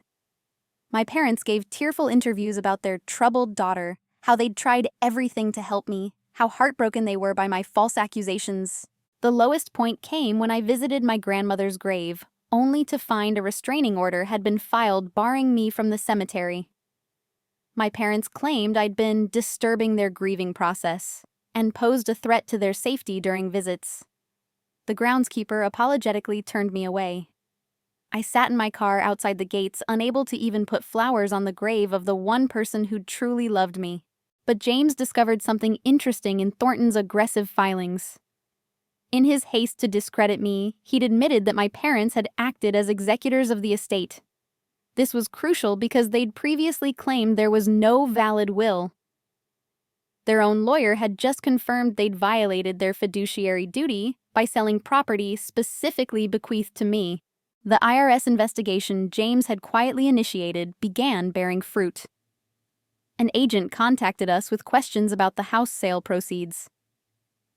My parents gave tearful interviews about their troubled daughter, how they'd tried everything to help me, how heartbroken they were by my false accusations. The lowest point came when I visited my grandmother's grave, only to find a restraining order had been filed barring me from the cemetery. My parents claimed I'd been disturbing their grieving process and posed a threat to their safety during visits. The groundskeeper apologetically turned me away. I sat in my car outside the gates, unable to even put flowers on the grave of the one person who'd truly loved me. But James discovered something interesting in Thornton's aggressive filings. In his haste to discredit me, he'd admitted that my parents had acted as executors of the estate. This was crucial because they'd previously claimed there was no valid will. Their own lawyer had just confirmed they'd violated their fiduciary duty by selling property specifically bequeathed to me. The IRS investigation James had quietly initiated began bearing fruit. An agent contacted us with questions about the house sale proceeds.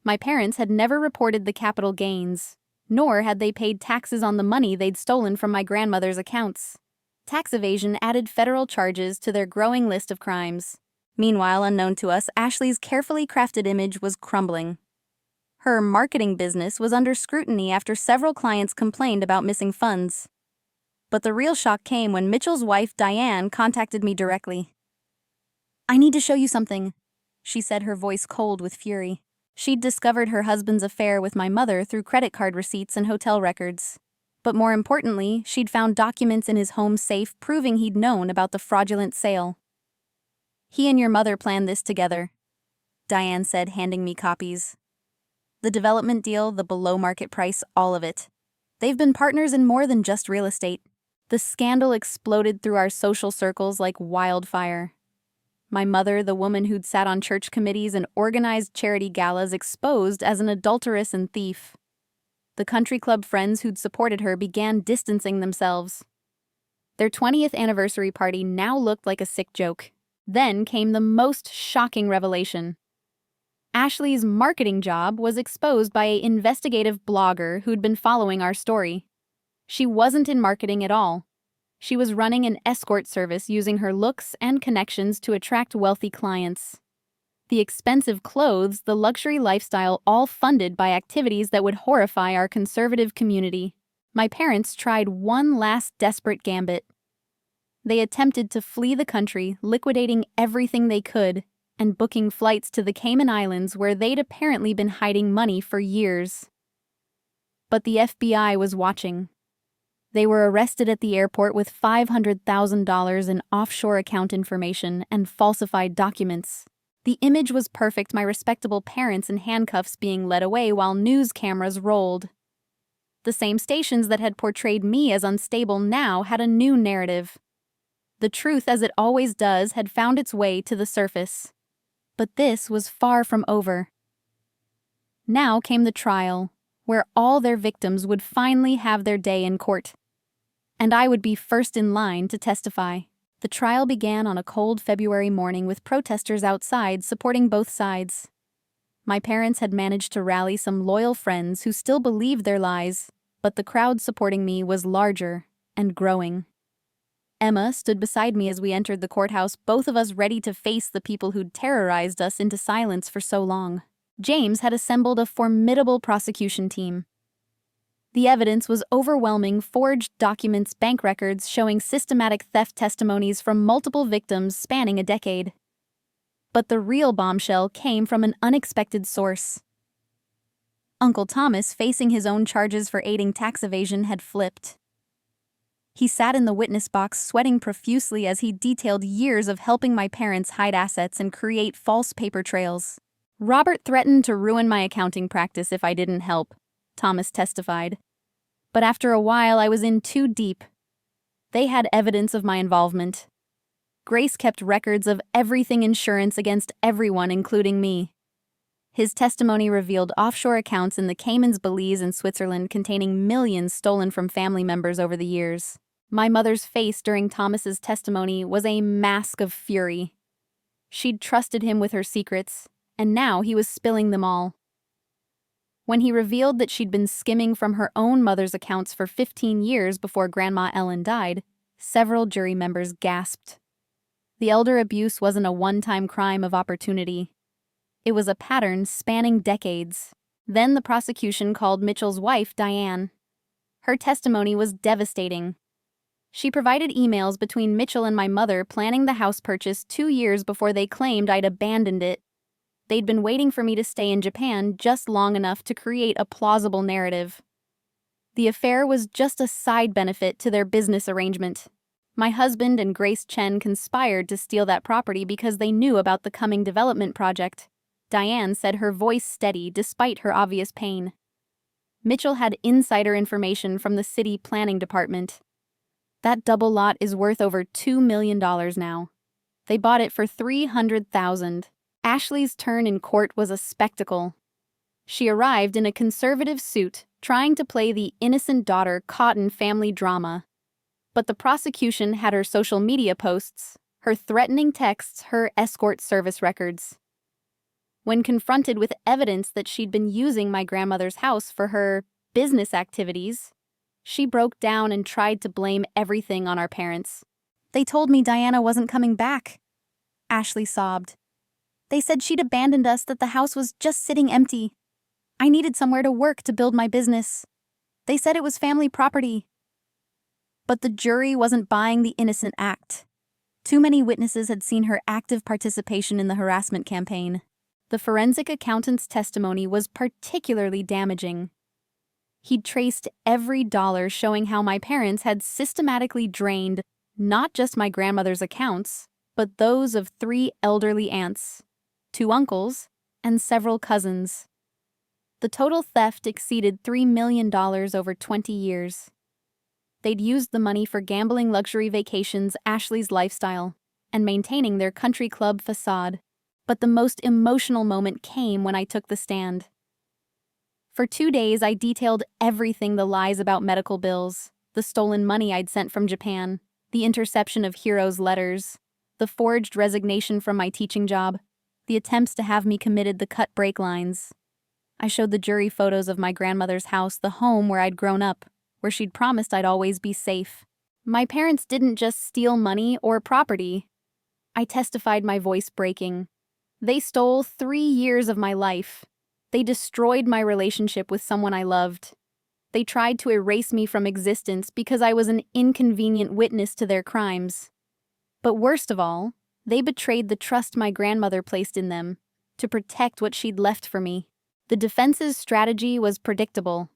My parents had never reported the capital gains, nor had they paid taxes on the money they'd stolen from my grandmother's accounts. Tax evasion added federal charges to their growing list of crimes. Meanwhile, unknown to us, Ashley's carefully crafted image was crumbling. Her marketing business was under scrutiny after several clients complained about missing funds. But the real shock came when Mitchell's wife, Diane, contacted me directly. "I need to show you something," she said, her voice cold with fury. She'd discovered her husband's affair with my mother through credit card receipts and hotel records. But more importantly, she'd found documents in his home safe proving he'd known about the fraudulent sale. "He and your mother planned this together," Diane said, handing me copies. "The development deal, the below-market price, all of it. They've been partners in more than just real estate." The scandal exploded through our social circles like wildfire. My mother, the woman who'd sat on church committees and organized charity galas, exposed as an adulteress and thief. The country club friends who'd supported her began distancing themselves. Their 20th anniversary party now looked like a sick joke. Then came the most shocking revelation. Ashley's marketing job was exposed by an investigative blogger who'd been following our story. She wasn't in marketing at all. She was running an escort service using her looks and connections to attract wealthy clients. The expensive clothes, the luxury lifestyle, all funded by activities that would horrify our conservative community. My parents tried one last desperate gambit. They attempted to flee the country, liquidating everything they could, and booking flights to the Cayman Islands where they'd apparently been hiding money for years. But the FBI was watching. They were arrested at the airport with $500,000 in offshore account information and falsified documents. The image was perfect: my respectable parents in handcuffs being led away while news cameras rolled. The same stations that had portrayed me as unstable now had a new narrative. The truth, as it always does, had found its way to the surface. But this was far from over. Now came the trial, where all their victims would finally have their day in court. And I would be first in line to testify. The trial began on a cold February morning with protesters outside supporting both sides. My parents had managed to rally some loyal friends who still believed their lies, but the crowd supporting me was larger and growing. Emma stood beside me as we entered the courthouse, both of us ready to face the people who'd terrorized us into silence for so long. James had assembled a formidable prosecution team. The evidence was overwhelming: forged documents, bank records showing systematic theft, testimonies from multiple victims spanning a decade. But the real bombshell came from an unexpected source. Uncle Thomas, facing his own charges for aiding tax evasion, had flipped. He sat in the witness box, sweating profusely as he detailed years of helping my parents hide assets and create false paper trails. "Robert threatened to ruin my accounting practice if I didn't help," Thomas testified. "But after a while, I was in too deep. They had evidence of my involvement. Grace kept records of everything: insurance against everyone, including me." His testimony revealed offshore accounts in the Caymans, Belize, and Switzerland containing millions stolen from family members over the years. My mother's face during Thomas's testimony was a mask of fury. She'd trusted him with her secrets, and now he was spilling them all. When he revealed that she'd been skimming from her own mother's accounts for 15 years before Grandma Ellen died, several jury members gasped. The elder abuse wasn't a one-time crime of opportunity. It was a pattern spanning decades. Then the prosecution called Mitchell's wife, Diane. Her testimony was devastating. She provided emails between Mitchell and my mother planning the house purchase 2 years before they claimed I'd abandoned it. They'd been waiting for me to stay in Japan just long enough to create a plausible narrative. The affair was just a side benefit to their business arrangement. My husband and Grace Chen conspired to steal that property because they knew about the coming development project. Diane said, her voice steady despite her obvious pain. Mitchell had insider information from the city planning department. That double lot is worth over $2 million now. They bought it for $300,000. Ashley's turn in court was a spectacle. She arrived in a conservative suit, trying to play the innocent daughter caught in family drama. But the prosecution had her social media posts, her threatening texts, her escort service records. When confronted with evidence that she'd been using my grandmother's house for her business activities, she broke down and tried to blame everything on our parents. "They told me Diana wasn't coming back," Ashley sobbed. "They said she'd abandoned us, that the house was just sitting empty. I needed somewhere to work to build my business. They said it was family property." But the jury wasn't buying the innocent act. Too many witnesses had seen her active participation in the harassment campaign. The forensic accountant's testimony was particularly damaging. He'd traced every dollar, showing how my parents had systematically drained not just my grandmother's accounts, but those of 3 elderly aunts, 2 uncles, and several cousins. The total theft exceeded $3 million over 20 years. They'd used the money for gambling, luxury vacations, Ashley's lifestyle, and maintaining their country club facade. But the most emotional moment came when I took the stand. For 2 days, I detailed everything: the lies about medical bills, the stolen money I'd sent from Japan, the interception of Hero's letters, the forged resignation from my teaching job, the attempts to have me committed, the cut break lines. I showed the jury photos of my grandmother's house, the home where I'd grown up, where she'd promised I'd always be safe. My parents didn't just steal money or property. I testified, my voice breaking. They stole 3 years of my life. They destroyed my relationship with someone I loved. They tried to erase me from existence because I was an inconvenient witness to their crimes. But worst of all, they betrayed the trust my grandmother placed in them to protect what she'd left for me. The defense's strategy was predictable.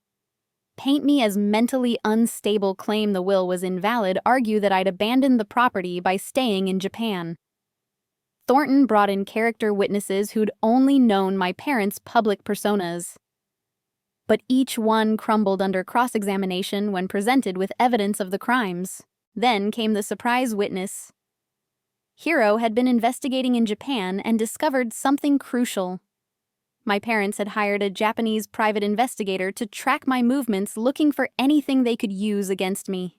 Paint me as mentally unstable, claim the will was invalid, argue that I'd abandoned the property by staying in Japan. Thornton brought in character witnesses who'd only known my parents' public personas. But each one crumbled under cross-examination when presented with evidence of the crimes. Then came the surprise witness. Hiro had been investigating in Japan and discovered something crucial. My parents had hired a Japanese private investigator to track my movements, looking for anything they could use against me.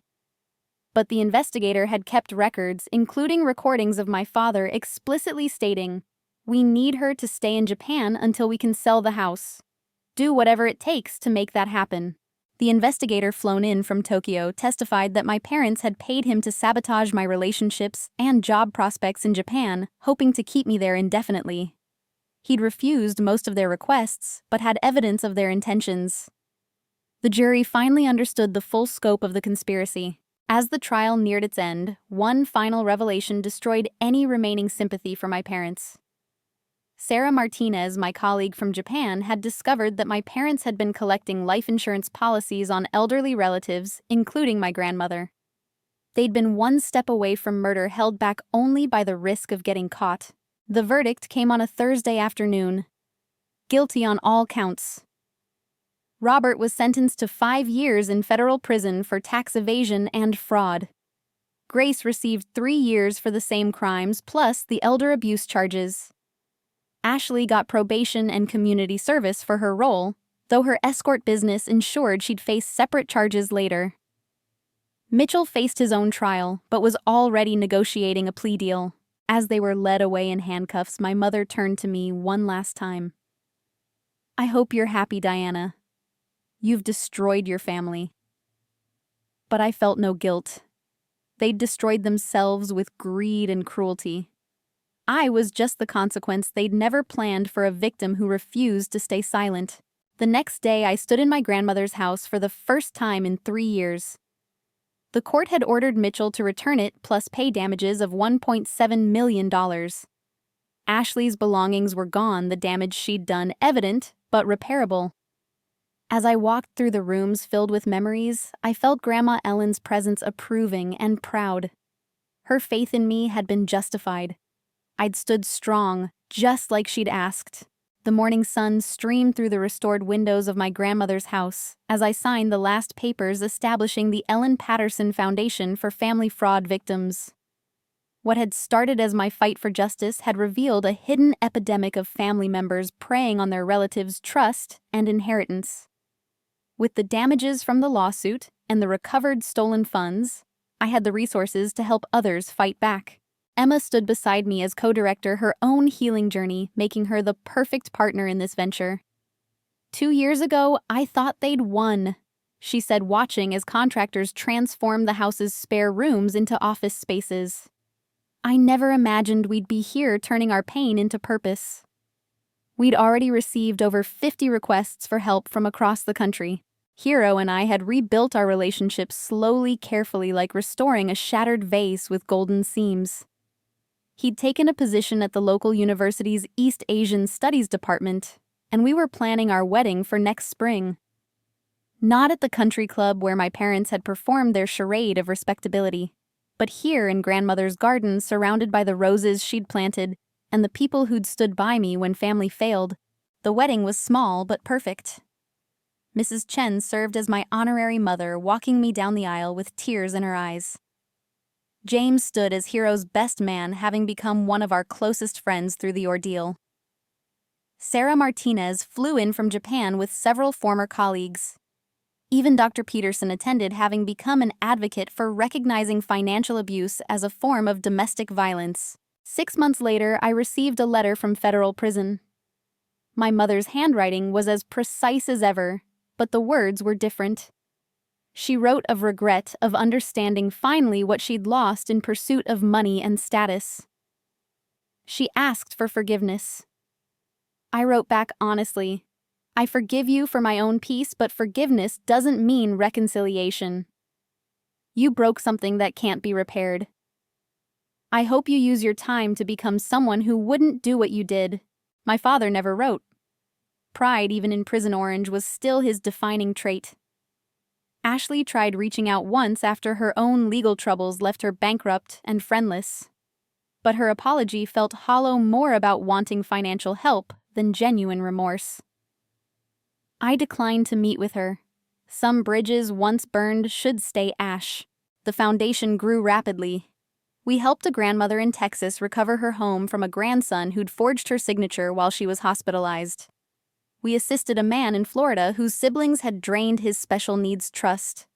But the investigator had kept records, including recordings of my father explicitly stating, "We need her to stay in Japan until we can sell the house. Do whatever it takes to make that happen." The investigator, flown in from Tokyo, testified that my parents had paid him to sabotage my relationships and job prospects in Japan, hoping to keep me there indefinitely. He'd refused most of their requests, but had evidence of their intentions. The jury finally understood the full scope of the conspiracy. As the trial neared its end, one final revelation destroyed any remaining sympathy for my parents. Sarah Martinez, my colleague from Japan, had discovered that my parents had been collecting life insurance policies on elderly relatives, including my grandmother. They'd been one step away from murder, held back only by the risk of getting caught. The verdict came on a Thursday afternoon. Guilty on all counts. Robert was sentenced to 5 years in federal prison for tax evasion and fraud. Grace received 3 years for the same crimes, plus the elder abuse charges. Ashley got probation and community service for her role, though her escort business ensured she'd face separate charges later. Mitchell faced his own trial, but was already negotiating a plea deal. As they were led away in handcuffs, my mother turned to me one last time. "I hope you're happy, Diana. You've destroyed your family." But I felt no guilt. They'd destroyed themselves with greed and cruelty. I was just the consequence they'd never planned for a victim who refused to stay silent. The next day, I stood in my grandmother's house for the first time in 3 years. The court had ordered Mitchell to return it, plus pay damages of $1.7 million. Ashley's belongings were gone, the damage she'd done evident, but repairable. As I walked through the rooms filled with memories, I felt Grandma Ellen's presence, approving and proud. Her faith in me had been justified. I'd stood strong, just like she'd asked. The morning sun streamed through the restored windows of my grandmother's house as I signed the last papers establishing the Ellen Patterson Foundation for Family Fraud Victims. What had started as my fight for justice had revealed a hidden epidemic of family members preying on their relatives' trust and inheritance. With the damages from the lawsuit and the recovered stolen funds, I had the resources to help others fight back. Emma stood beside me as co-director, her own healing journey, making her the perfect partner in this venture. 2 years ago, I thought they'd won, she said, watching as contractors transformed the house's spare rooms into office spaces. I never imagined we'd be here, turning our pain into purpose. We'd already received over 50 requests for help from across the country. Hiro and I had rebuilt our relationship slowly, carefully, like restoring a shattered vase with golden seams. He'd taken a position at the local university's East Asian Studies department, and we were planning our wedding for next spring. Not at the country club where my parents had performed their charade of respectability, but here in grandmother's garden, surrounded by the roses she'd planted and the people who'd stood by me when family failed. The wedding was small but perfect. Mrs. Chen served as my honorary mother, walking me down the aisle with tears in her eyes. James stood as Hiro's best man, having become one of our closest friends through the ordeal. Sarah Martinez flew in from Japan with several former colleagues. Even Dr. Peterson attended, having become an advocate for recognizing financial abuse as a form of domestic violence. 6 months later, I received a letter from federal prison. My mother's handwriting was as precise as ever, but the words were different. She wrote of regret, of understanding finally what she'd lost in pursuit of money and status. She asked for forgiveness. I wrote back honestly, I forgive you for my own peace, but forgiveness doesn't mean reconciliation. You broke something that can't be repaired. I hope you use your time to become someone who wouldn't do what you did. My father never wrote. Pride, even in Prison Orange, was still his defining trait. Ashley tried reaching out once after her own legal troubles left her bankrupt and friendless. But her apology felt hollow, more about wanting financial help than genuine remorse. I declined to meet with her. Some bridges once burned should stay ash. The foundation grew rapidly. We helped a grandmother in Texas recover her home from a grandson who'd forged her signature while she was hospitalized. We assisted a man in Florida whose siblings had drained his special needs trust.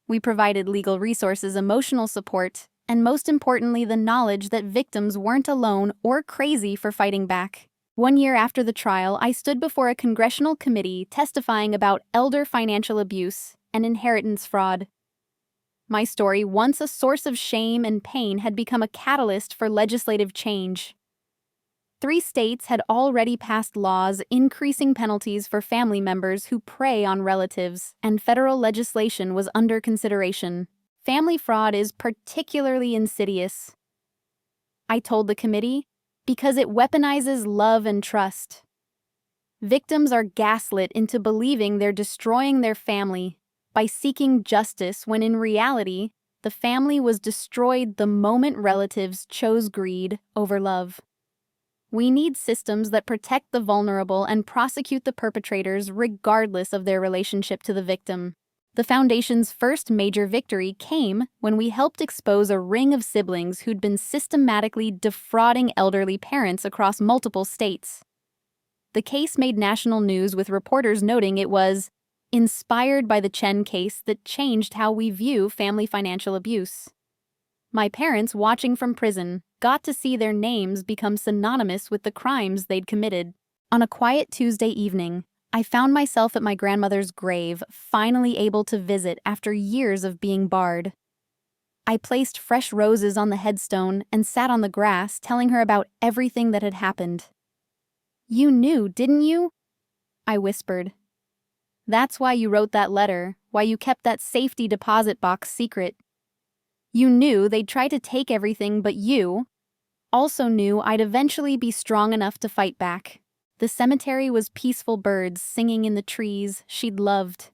We provided legal resources, emotional support, and most importantly, the knowledge that victims weren't alone or crazy for fighting back. 1 year after the trial, I stood before a congressional committee testifying about elder financial abuse and inheritance fraud. My story, once a source of shame and pain, had become a catalyst for legislative change. 3 states had already passed laws increasing penalties for family members who prey on relatives, and federal legislation was under consideration. Family fraud is particularly insidious. I told the committee, because it weaponizes love and trust. Victims are gaslit into believing they're destroying their family by seeking justice when in reality, the family was destroyed the moment relatives chose greed over love. We need systems that protect the vulnerable and prosecute the perpetrators regardless of their relationship to the victim. The Foundation's first major victory came when we helped expose a ring of siblings who'd been systematically defrauding elderly parents across multiple states. The case made national news, with reporters noting it was inspired by the Chen case that changed how we view family financial abuse. My parents, watching from prison, got to see their names become synonymous with the crimes they'd committed. On a quiet Tuesday evening, I found myself at my grandmother's grave, finally able to visit after years of being barred. I placed fresh roses on the headstone and sat on the grass telling her about everything that had happened. "You knew, didn't you?" I whispered. "That's why you wrote that letter, why you kept that safety deposit box secret. You knew they'd try to take everything, but you also knew I'd eventually be strong enough to fight back." The cemetery was peaceful, birds singing in the trees she'd loved.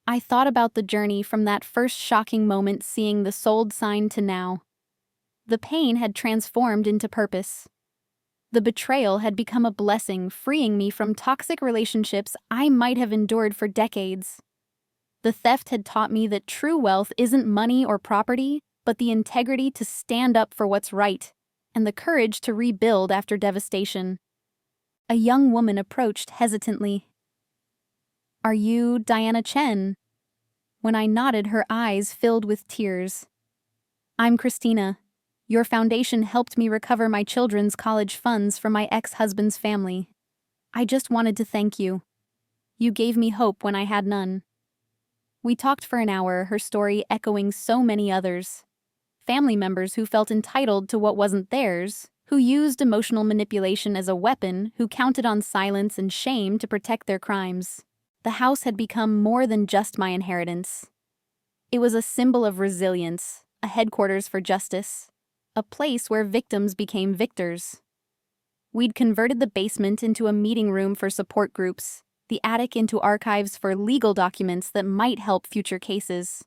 I thought about the journey from that first shocking moment, seeing the sold sign, to now. The pain had transformed into purpose. The betrayal had become a blessing, freeing me from toxic relationships I might have endured for decades. The theft had taught me that true wealth isn't money or property, but the integrity to stand up for what's right, and the courage to rebuild after devastation. A young woman approached hesitantly. "Are you Diana Chen?" When I nodded, her eyes filled with tears. "I'm Christina. Your foundation helped me recover my children's college funds from my ex-husband's family. I just wanted to thank you. You gave me hope when I had none." We talked for an hour, her story echoing so many others. Family members who felt entitled to what wasn't theirs, who used emotional manipulation as a weapon, who counted on silence and shame to protect their crimes. The house had become more than just my inheritance. It was a symbol of resilience, a headquarters for justice, a place where victims became victors. We'd converted the basement into a meeting room for support groups, the attic into archives for legal documents that might help future cases.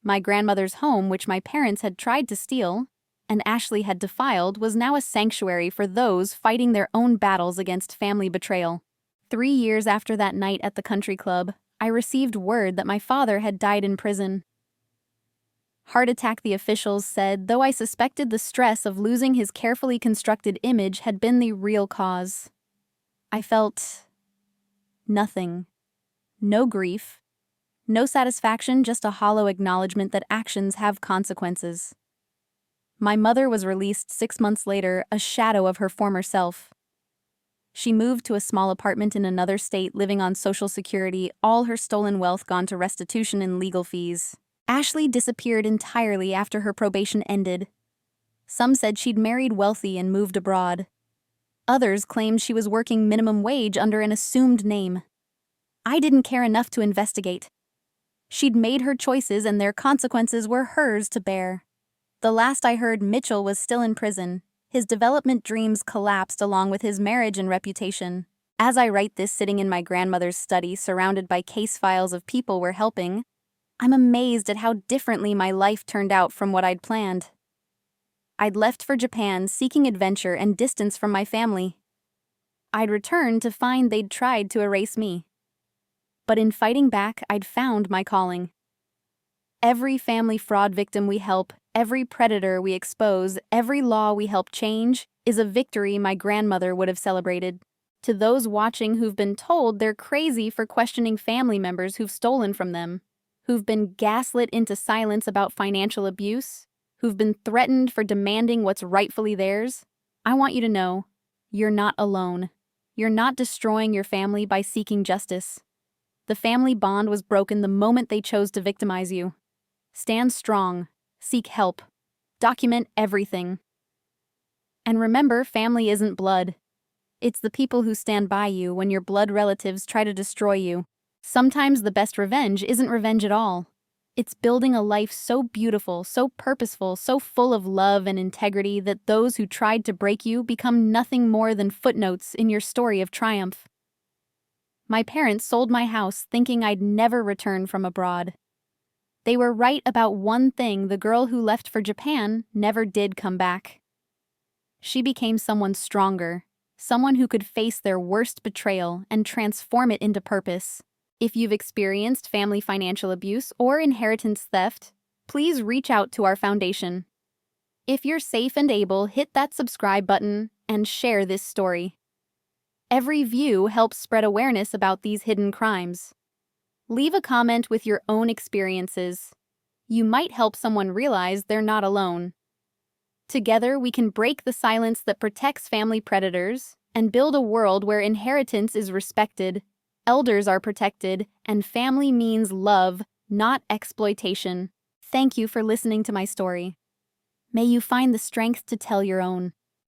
My grandmother's home, which my parents had tried to steal and Ashley had defiled, was now a sanctuary for those fighting their own battles against family betrayal. 3 years after that night at the country club, I received word that my father had died in prison. Heart attack, the officials said, though I suspected the stress of losing his carefully constructed image had been the real cause. I felt nothing. No grief. No satisfaction, just a hollow acknowledgement that actions have consequences. My mother was released 6 months later, a shadow of her former self. She moved to a small apartment in another state, living on Social Security, all her stolen wealth gone to restitution and legal fees. Ashley disappeared entirely after her probation ended. Some said she'd married wealthy and moved abroad. Others claimed she was working minimum wage under an assumed name. I didn't care enough to investigate. She'd made her choices and their consequences were hers to bear. The last I heard, Mitchell was still in prison. His development dreams collapsed along with his marriage and reputation. As I write this sitting in my grandmother's study surrounded by case files of people we're helping, I'm amazed at how differently my life turned out from what I'd planned. I'd left for Japan seeking adventure and distance from my family. I'd returned to find they'd tried to erase me. But in fighting back, I'd found my calling. Every family fraud victim we help, every predator we expose, every law we help change is a victory my grandmother would have celebrated. To those watching who've been told they're crazy for questioning family members who've stolen from them, who've been gaslit into silence about financial abuse, who've been threatened for demanding what's rightfully theirs, I want you to know, you're not alone. You're not destroying your family by seeking justice. The family bond was broken the moment they chose to victimize you. Stand strong. Seek help. Document everything. And remember, family isn't blood. It's the people who stand by you when your blood relatives try to destroy you. Sometimes the best revenge isn't revenge at all. It's building a life so beautiful, so purposeful, so full of love and integrity that those who tried to break you become nothing more than footnotes in your story of triumph. My parents sold my house thinking I'd never return from abroad. They were right about one thing: the girl who left for Japan never did come back. She became someone stronger, someone who could face their worst betrayal and transform it into purpose. If you've experienced family financial abuse or inheritance theft, please reach out to our foundation. If you're safe and able, hit that subscribe button and share this story. Every view helps spread awareness about these hidden crimes. Leave a comment with your own experiences. You might help someone realize they're not alone. Together, we can break the silence that protects family predators and build a world where inheritance is respected, elders are protected, and family means love, not exploitation. Thank you for listening to my story. May you find the strength to tell your own.